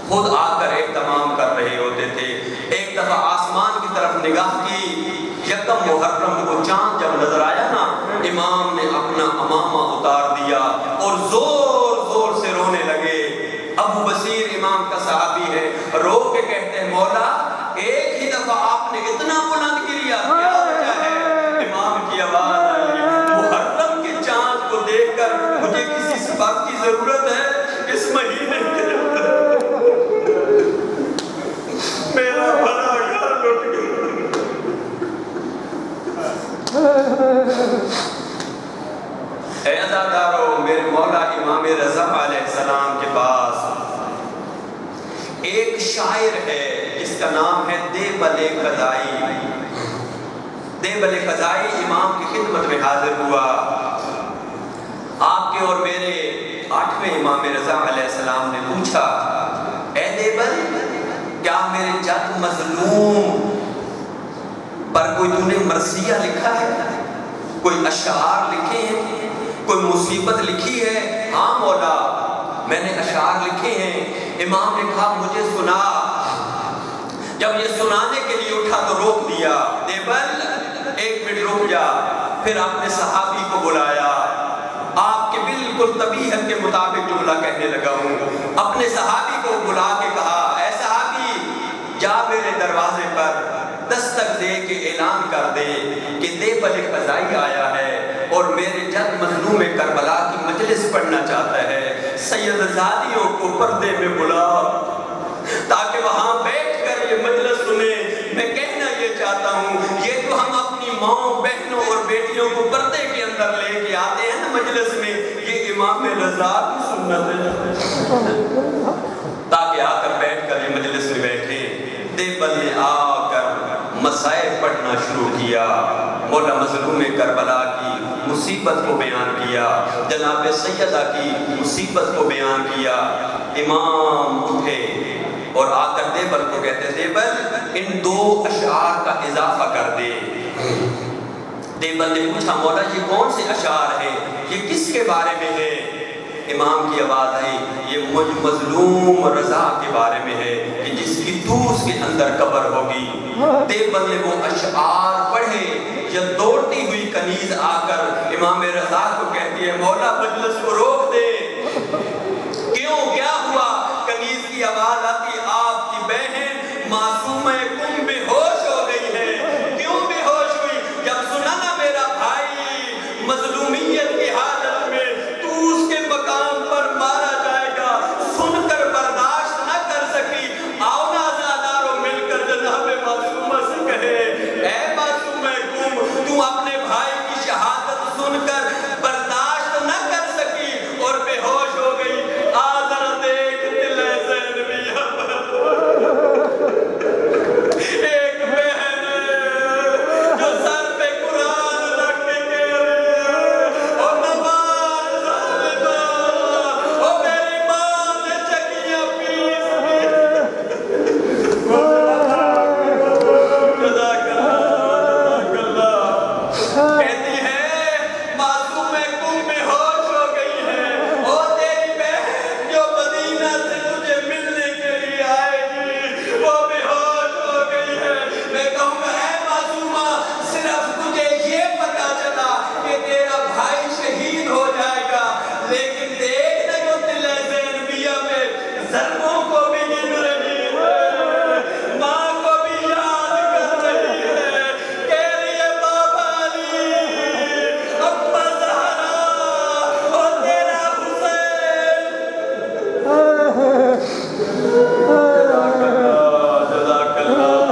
S2: خود آ کر اہتمام کر رہے ہوتے تھے۔ ایک دفعہ آسمان کی طرف نگاہ کی، یکم محرم کو چاند جب نظر آیا نا، امام نے اپنا امامہ اتار دیا اور زور زور سے رونے لگے۔ ابو بصیر امام کا صحابی ہے، رو کے کہتے ہیں، مولا ایک ہی دفعہ آپ نے اتنا بلند گریا، کیا وجہ ہے؟ امام کی آواز آئی، محرم کے چاند کو دیکھ کر مجھے کسی سبب کی ضرورت ہے؟ اس مہینے کے اندر میرا بھرا گھر لٹ گیا۔ اے عزادارو، میرے مولا امام رضا علیہ السلام کے پاس ایک شاعر ہے جس کا نام ہے دیبل قضائی۔ دیبل قضائی امام کی خدمت میں حاضر ہوا۔ آپ کے اور میرے 8ویں امام رضا علیہ السلام نے پوچھا، اے دیبل، کیا میرے جد مظلوم پر کوئی تو نے مرثیہ لکھا ہے، کوئی اشعار لکھے ہیں، کوئی مصیبت لکھی ہے؟ ہاں مولا، میں نے اشعار لکھے ہیں۔ امام نے کہا مجھے سنا۔ جب یہ سنانے کے لیے اٹھا تو روک دیا، دیبل ایک منٹ رک جا۔ پھر آپ نے صحابی کو بلایا، آپ کے بالکل طبیعت کے مطابق جملہ کہنے لگا ہوں۔ اپنے صحابی کو بلا کے کہا، اے صحابی، جا میرے دروازے پر دستک دے کے اعلان کر دے کہ دیبل قضائی آیا ہے اور میرے جد مظلوم کربلا کی مجلس پڑھنا چاہتا ہے۔ سید زادیوں کو پردے میں بلا تاکہ وہاں بیٹھ کر یہ مجلس سنے۔ میں کہنا یہ چاہتا ہوں، یہ تو ہم اپنی ماں، بہنوں اور بیٹیوں کو پردے کے اندر لے کے آتے ہیں نا مجلس میں، یہ امام رضا کی سنت ہے، تاکہ آ کر بیٹھ کر یہ مجلس میں بیٹھے۔ دیبل نے آ کر مسائل پڑھنا شروع کیا، مولا مظلوم کربلا کی مصیبت کو بیان کیا، جناب سیدہ کی مصیبت کو بیان کیا۔ امام اٹھے اور آ کر دیبل کو کہتے دیبل ان 2 اشعار کا اضافہ کر دے۔ دیبل نے پوچھا مولا یہ کون سے اشعار ہیں، یہ کس کے بارے میں ہے؟ امام کی آواز آئی یہ مجھ مظلوم رضا کے بارے میں ہے کہ جس کی توس کے اندر قبر ہوگی۔ دیوبند نے وہ اشعار پڑھے، یہ دوڑتی ہوئی کنیز آ کر امام رضا کو کہتی ہے مولا مجلس کو روک دے۔ کیوں کیا ہوا؟ کنیز کی آواز آتی آپ کی بہن معصومہ کم بے ہوش ہو گئی ہے۔ کیوں بے ہوش ہوئی؟ جب سنا نا میرا بھائی مظلومیت کی حالت میں اس کے مقام پر مارا جائے گا، سن کر برداشت نہ کر سکی۔ آؤ نا عزادارو مل کر جناب معصومہ سے کہے اے معصومہ کم تو اپنے بھائی کی شہادت سن کر برداشت نہ کر سکی اور بے ہوش ہو گئی۔ آذر دیکھ دل زینبیہ ایک بہن جو سر پہ قرآن رکھ کے کہہ رہی ہے اور نماز میری ماں نے چکیاں پیس کہتی ہے معصومہ کم بے ہوش ہو گئی ہے اور تیری بہن جو مدینہ سے تجھے ملنے کے لیے آئے گی وہ بے ہوش ہو گئی ہے۔ میں کہوں گا اے معصومہ صرف تجھے یہ پتا چلا کہ تیرا بھائی شہید ہو جائے گا، لیکن دیکھ نہ جو دل زینبیہ میں ضربوں کو بھی گن رہی ہے، ماں کو بھی یاد کر رہی ہے، کہہ رہی ہے بابا علی اماں زہرا اور تیرا حسین۔ جزاک اللہ۔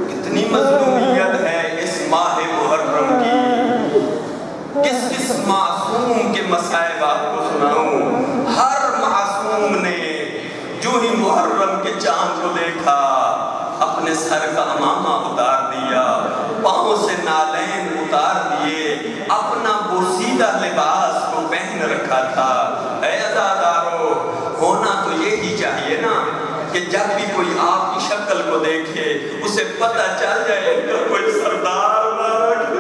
S2: کتنی مظلومیت ہے اس ماہ محرم کی، کس کس معصوم کے مصائب آپ کو سناؤں۔ ہر معصوم نے جو ہی محرم کے چاند کو دیکھا اپنے سر کا امامہ اتار دیا، پاؤں سے نالین اتار دیے، اپنا بوسیدہ لباس کو پہن رکھا تھا۔ اے عزادارو ہونا تو یہی چاہیے نا کہ جب بھی کوئی آپ کی شکل کو دیکھے اسے پتہ چل جائے ان کا کوئی سردار مبارک ہے،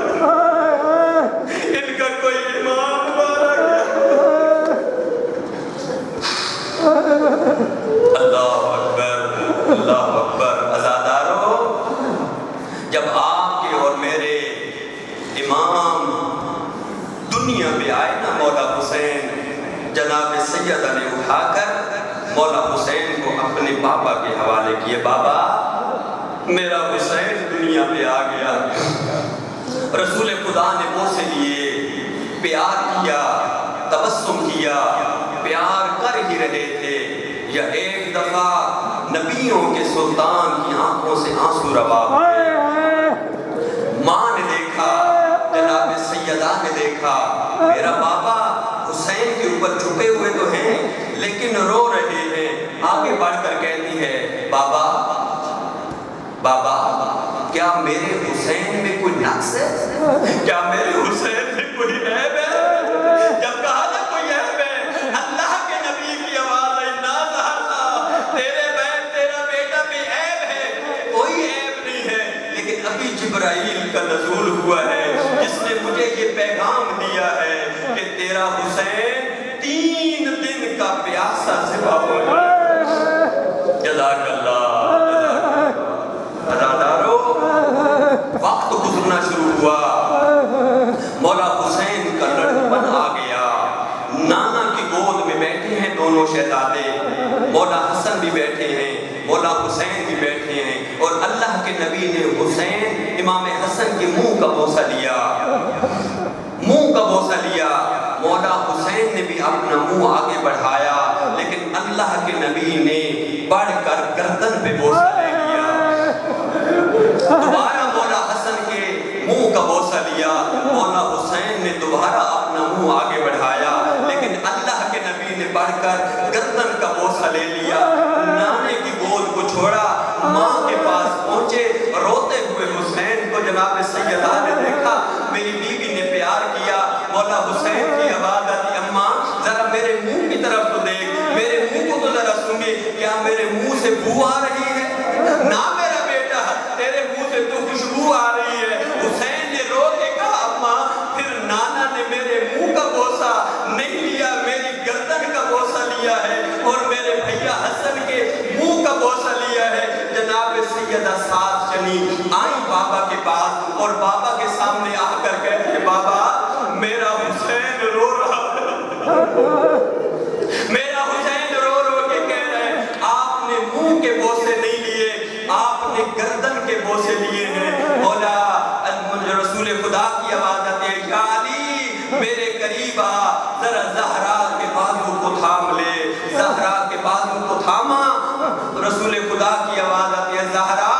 S2: ان کا کوئی امام مبارک ہے۔ اللہ اکبر، اللہ اکبر۔ عزادارو جب آپ کے اور میرے امام دنیا میں آئے نا مولا حسین، جناب سیدہ نے اٹھا کر مولا حسین کو اپنے بابا کے حوالے کیے۔ بابا میرا حسین دنیا پہ آ گیا۔ رسول خدا نے بوسے لیے، پیار کیا، تبسم کیا، پیار کر ہی رہے تھے یا ایک دفعہ نبیوں کے سلطان کی آنکھوں سے آنسو روا ہوئے۔ ماں نے دیکھا، جناب سیدہ نے دیکھا، میرا بابا حسین کے اوپر چھپے ہوئے تو ہیں لیکن رو رہے ہیں۔ آگے بڑھ کر کہتی ہے بابا بابا کیا میرے حسین میں کوئی نقص ہے؟ کیا میرے حسین میں کوئی عیب ہے؟ جب کہا نا کوئی عیب ہے، اللہ کے نبی کی آواز آئی نا زہرا تیرا بیٹا میں عیب ہے، کوئی عیب نہیں ہے، لیکن ابھی جبرائیل کا نزول ہوا ہے جس نے مجھے یہ پیغام دیا ہے کہ تیرا حسین 3 دن کا پیاسا سوا ہو جائے۔ جزاک اللہ۔ عزادارو وقت گزرنا شروع ہوا، مولا حسین کا لڑکپن آ گیا، نانا کی گود میں بیٹھے ہیں دونوں شہزادے، مولا حسن بھی بیٹھے ہیں، مولا حسین بھی بیٹھے ہیں، اور اللہ کے نبی نے حسین امام حسن کے منہ کا بوسہ لیا، منہ کا بوسہ لیا۔ مولا حسین نے بھی اپنا منہ آگے بڑھایا لیکن اللہ کے نبی نے بڑھ کر گردن پہ بوسہ لے لیا۔ دوبارہ مولا حسن کے منہ کا بوسہ لیا، مولا حسین نے دوبارہ اپنا منہ آگے بڑھایا لیکن اللہ کے نبی نے بڑھ کر گردن کا بوسہ لے لیا۔ نانے کی گود کو چھوڑا، ماں کے پاس پہنچے، روتے ہوئے حسین کو جناب سیدہ نے دیکھا، میری بیوی نے پیار کیا
S1: مولا حسین کی آواز آتی اماں ذرا میرے منہ کی طرف تو دیکھ، میرے منہ کو تو ذرا سنگے، کیا میرے منہ سے بو آ رہی ہے؟ نہ میرا بیٹا، تیرے منہ سے تو خوشبو آ رہی ہے۔ حسین نے رو کے کہا اماں پھر نانا نے میرے منہ کا بوسہ نہیں لیا، میری گردن کا بوسہ لیا ہے اور میرے بھیا حسن کے منہ کا بوسہ لیا ہے۔ جناب سیدہ ساتھ چلی آئی بابا کے پاس اور بابا کے سامنے آ کر کہتے بابا میرا حسین رو رہا ہے، میرا حسین رو رو کے کہہ رہے ہیں آپ نے منہ کے بوسے نہیں لیے، آپ نے گردن کے بوسے لیے ہیں۔ مولا رسول خدا کی آواز آتی ہے یا علی میرے قریب آ، ذرا زہرا کے بازو کو تھام لے، زہرا کے بازو کو تھاما، رسول خدا کی آواز آتی ہے زہرا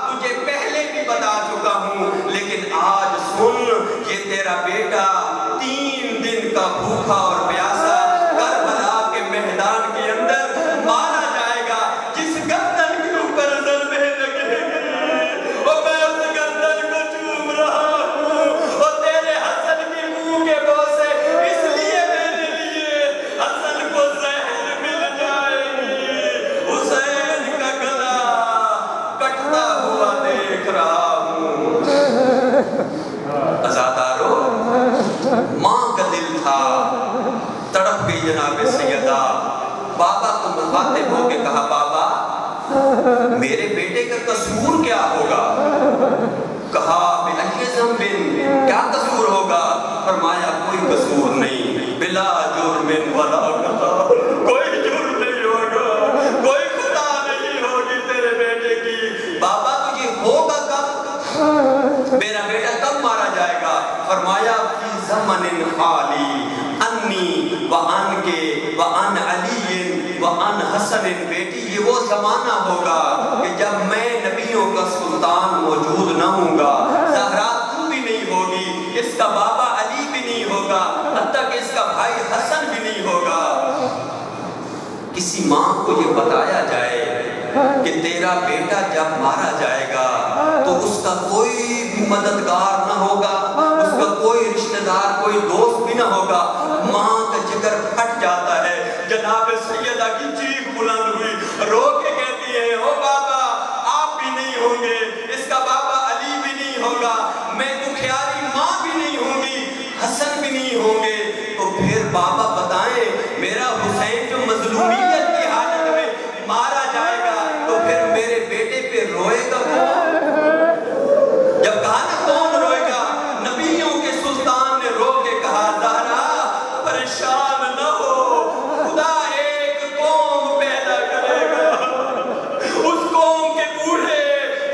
S1: تجھے پہلے بھی بتا چکا ہوں لیکن آج سن، یہ تیرا بیٹا 3 دن کا بھوکا اور پیاسا کربلا کے میدان کے اندر مارا جائے گا، جس گردن کے اوپر ضربے لگے گی اور میں اس گردن کو چوم رہا ہوں اور تیرے حسن کے منہ کے بوسے اس لیے میں نے لیے حسن کو زہر مل جائے گی، حسین کا گلا کٹتا ہوا دیکھ رہا ہوں۔ عزادارو ماں کا دل تھا تڑپ گئی جناب سیدہ، بابا کو مخاطب ہو کے کہا بابا میرے بیٹے کا قصور کیا ہوگا؟ کہا بِأَيِّ ذَنبٍ کیا قصور ہوگا؟ فرمایا کوئی قصور نہیں، بلا جرم ولا خطا، کوئی جرم نہیں ہوگا، کوئی خطا نہیں ہوگی تیرے بیٹے کی۔ بابا تجھے ہوگا کب؟ میرا بیٹا کب مارا جائے گا؟ فرمایا فی زمن خالی انی وعن کے وعن علی وعن حسن، بیٹی یہ وہ زمانہ ہوگا کہ جب میں نبیوں کا سلطان موجود نہ ہوں گا، زہرا تو بھی نہیں ہوگی، اس کا بابا علی بھی نہیں ہوگا، حتیٰ کہ اس کا بھائی حسن بھی نہیں ہوگا۔ کسی ماں کو یہ بتایا جائے کہ تیرا بیٹا جب مارا جائے گا تو اس کا کوئی بھی مددگار نہ ہوگا، اس کا کوئی رشتہ دار کوئی دوست بھی نہ ہوگا، ماں کا جگر پھٹ جاتا ہے۔ جناب سیدہ کی چیخ بلند ہوئی، رو کے کہتی ہے او بابا آپ بھی نہیں ہوں گے، اس کا بابا علی بھی نہیں ہوگا، میں دکھیاری ماں بھی نہیں ہوں گی، حسن بھی نہیں ہوں گے، تو پھر بابا بتائیں میرا حسین جو مظلومیت کی حالت میں مارا جائے گا تو پھر میرے بیٹے پہ روئے گا کون؟ جب کہا نا کون روئے گا، نبیوں کے سلطان نے رو کے کہا زہرا پریشان نہ ہو، خدا ایک قوم پیدا کرے گا، اس قوم کے بوڑھے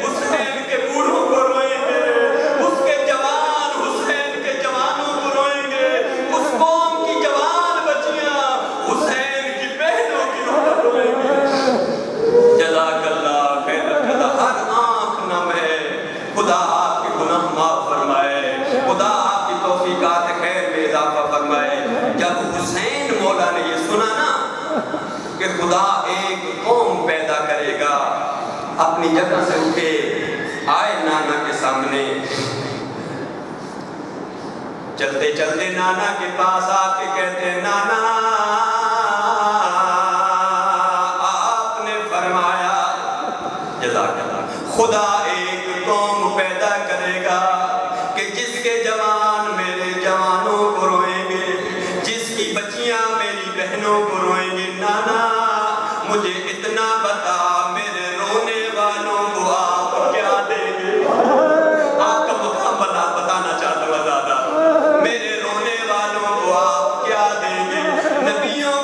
S1: حسین کے بوڑھوں کو روئیں گے، اس کے جوان حسین کے جوانوں کو روئیں گے، اس قوم کی جوان بچیاں حسین کی بہنوں کی روئیں گے۔ جزاک اللہ خیر الجزا، ہر آنکھ نم ہے، خدا آپ کے گناہ معاف فرمائے، خدا آپ کی توفیقات خیر میں اضافہ فرمائے۔ جب حسین مولا نے یہ سنا نا کہ خدا ایک قوم پیدا کرے گا، اپنی جگہ سے اٹھے آئے نانا کے سامنے، چلتے چلتے نانا کے پاس آ کے کہتے ہیں نانا آپ نے فرمایا جزاک اللہ خدا ایک قوم پیدا کرے گا کہ جس کے جوان میرے جوانوں کو روئیں گے، جس کی بچیاں میری بہنوں کو روئیں گی۔ نانا مجھے اتنا بتا میرے رونے والوں کو آپ کیا دیں گے؟ آپ کا مقام بتانا چاہتا ہوں زیادہ، میرے رونے والوں کو آپ کیا دیں گے؟ نبیوں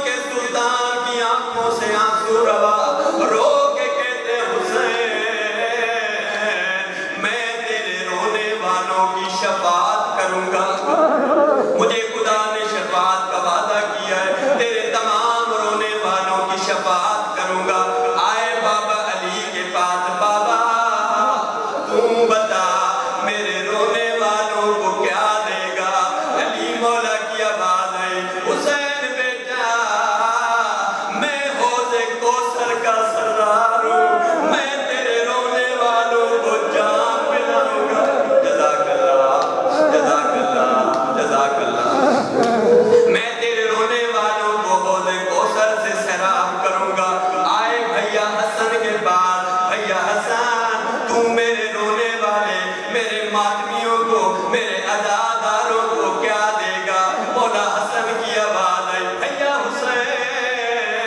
S2: باغیوں کو میرے عزاداروں کو کیا دے گا؟ مولا حسن کی آواز آئی بھیا حسین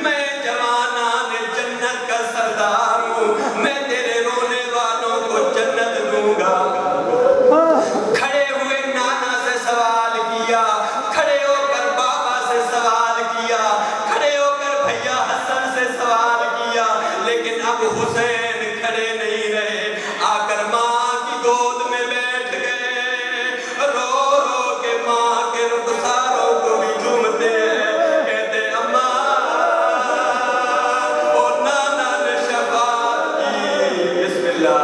S2: میں جوانان جنت کا سردار ہوں، میں تیرے رونے والوں کو جنت دوں گا۔ کھڑے ہوئے نانا سے سوال کیا، کھڑے ہو کر بابا سے سوال کیا، کھڑے ہو کر بھیا حسن سے سوال کیا، لیکن اب حسین کھڑے نہیں رہے، آ کر ماں کی گود میں بیٹھ گئے، رو رو کے ماں کے رخساروں کو بھی چومتے ہیں، کہتے اماں او نانا نے شفاعت کی، بسم اللہ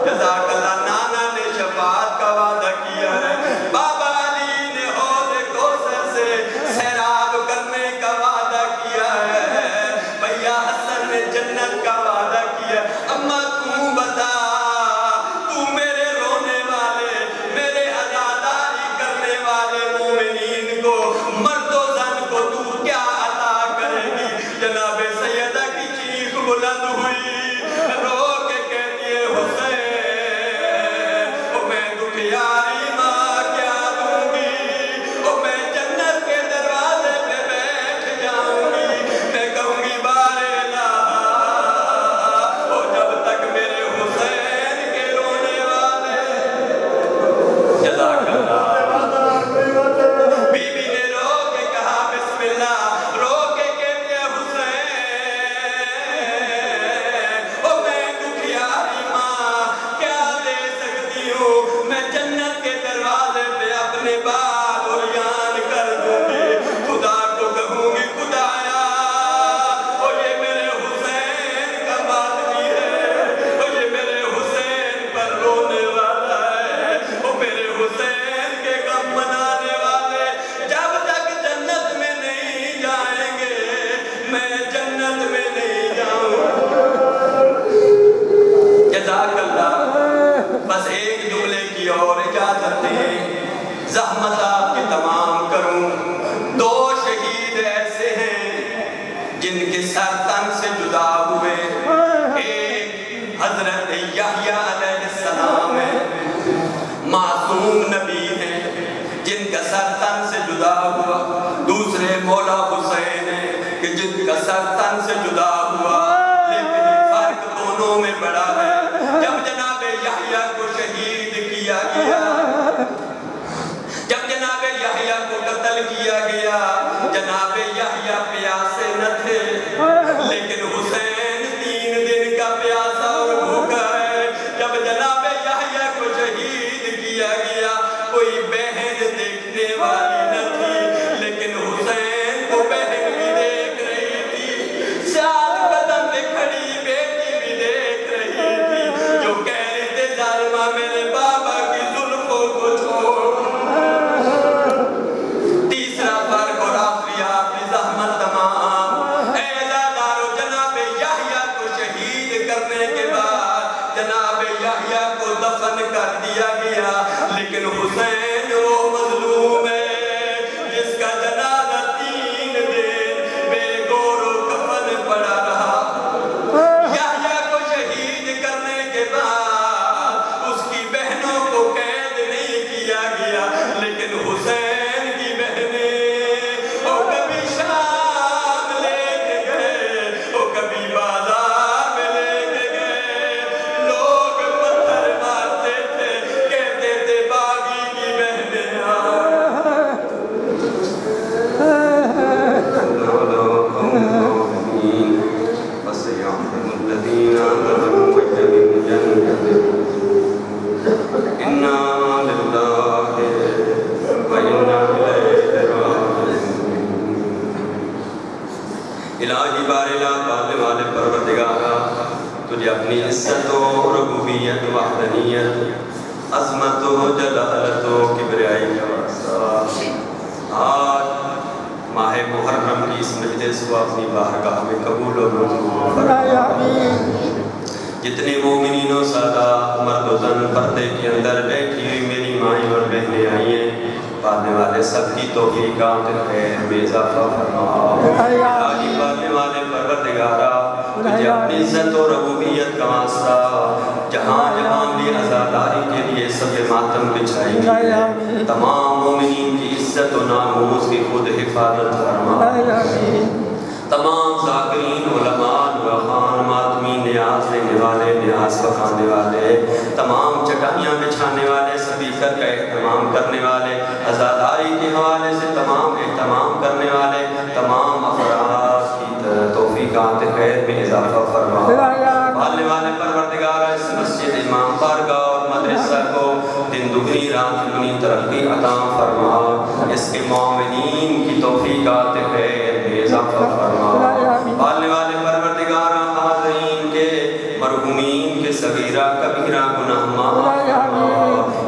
S2: جزاک اللہ، نانا نے شفاعت کا وعدہ کیا ہے، بابا علی نے حوض کوثر سے سیراب کرنے کا وعدہ کیا ہے، بھیا حسن نے جنت کا وعدہ کیا۔ اماں تو بتا، تو میرے رونے والے، میرے عزاداری کرنے والے مومنین کو، مرد و زن کو تو کیا عطا کرے گی؟ جناب سیدہ کی چیخ بلند ہوئی، رو کے کہتی ہے حسین او میں دکھیاری ماں کیا دوں گی، او میں جنت کے دروازے پہ بیٹھ جاؤں گی، میں کہوں گی بارے جب تک میرے حسین کے رونے والے، جزاک اللہ، بی بی نے رو کے کہا بسم اللہ، رو کے کہتے ہیں حسین او میں دکھیاری ماں کیا دے سکتی ہوں، میں جنت کے دروازے پہ اپنے بال عریان کر دوں گی، خدا کو کہوں گی خدایا او یہ میرے حسین کا آدمی ہے، او یہ میرے حسین پر رونے والا ہے، او میرے حسین کے غم منانے والے، جب تک جنت میں نہیں جائیں گے میں جنت میں نہیں جاؤں۔ جزاک اللہ، بس ایک جملے کی اور اجازت دیں، زحمت آپ کی تمام کروں۔ دو شہید ایسے ہیں جن کے سر تن سے جدا ہوئے، ایک حضرت یحییٰ علیہ السلام ہے، معصوم نبی ہیں جن کا سر تن سے جدا ہوا، دوسرے مولا حسین ہیں کہ جن کا سر تن سے جدا ہوا، لیکن فرق دونوں میں بڑا ہے۔ جب جناب یحییٰ کو شہید کیا گیا، جب جناب یحییٰ کو قتل کیا گیا، جناب یحییٰ پیاسے نہ تھے، لیکن حسین 3 دن کا پیاسا اور بھوکا ہے۔ جب جناب یحییٰ کو شہید کیا گیا، کوئی بہن دیکھنے والی نہ تھی، لیکن حسین کو بہن بھی دیکھ رہی تھی، 7 قدم پہ کھڑی بیٹی بھی دیکھ رہی تھی، جو کہہ رہے تھے ظالمہ میرے بابا کی زلفوں کو چھوڑ۔ تیسرا فرق اور آخری آپ کی زحمت تمام، اے عزادارو، جناب یحییٰ کو شہید کرنے کے بعد جناب یحییٰ کو دفن کر دیا گیا، لیکن حسین وہ مظلوم ہے جس کا جنازہ 3 دن بے گور و کفن پڑا رہا۔ یحییٰ کو شہید کرنے کے بعد اس کی بہنوں کو قید نہیں کیا گیا، لیکن حسین کی بہنیں وہ کبھی شام لے کے گئے، وہ کبھی بازار میں لے کے گئے، لوگ پتھر مارتے تھے، کہتے تھے باغی کی بہنیں الہی بارلا پالنے والے پروردگارا، تجھے اپنی عزت و ربوبیت و وحدانیت، عظمت و جلالت و کبریائی کا واسطہ آج ماہ محرم کی اس مجلس کو اپنی بارگاہ میں قبول و منظور فرما۔ جتنے مومنین و سادہ مرد و زن پردے کے اندر بیٹھی ہوئی میری مائیں اور بہنیں آئی ہیں، پالنے والے سب کی توفیقات خیر میں اضافہ فرما۔ الہی پالنے والے پروردگارا، تجھے اپنی عزت و ربوبیت کا واسطہ جہاں
S1: جہاں جہاں بھی عزاداری کے لیے سب ماتم بچھائی گئی ہے، تمام مومنین کی عزت و ناموس کی خود حفاظت فرما، تمام ذاکرین علماء خان ماتمی نیاز لینے والے، نیاز پکانے والے، تمام چٹائیاں بچھانے والے، سپیکر کا اہتمام کرنے والے، عزاداری کے حوالے سے تمام اہتمام کرنے والے، تمام افراد کی توفیقات خیر میں اضافہ فرما۔ پالنے والے پروردگار اس مسجد امام بارگاہ اور مدرسہ کو دن دگنی رات دگنی ترقی عطا فرما، اس کے مومنین کی توفیقات خیر میں اضافہ فرما۔ پالنے والے پروردگار حاضرین کے مرحومین کے صغیرہ کبیرہ گناہ معاف فرما،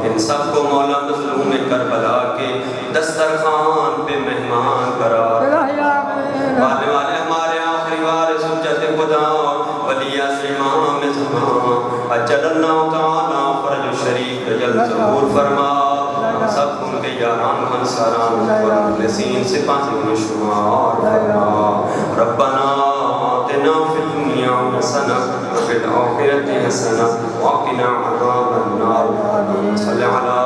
S1: ان سب کو مولا مظلوم کربلا کے دسترخوان پہ مہمان قرار۔ پالنے والے ہمارے آخری وارث حجت خدا ولی اصل امام زمان اجل اللہ تعالیٰ فرج الشریف جل ظہور فرما، ہم سب ان کے یاران انصاران اور مخلصین سے پاسے شمار فرما۔ ربنا آتنا فی الدنیا حسنہ وفی الآخرۃ حسنہ وقنا عذاب النار۔ صلی علی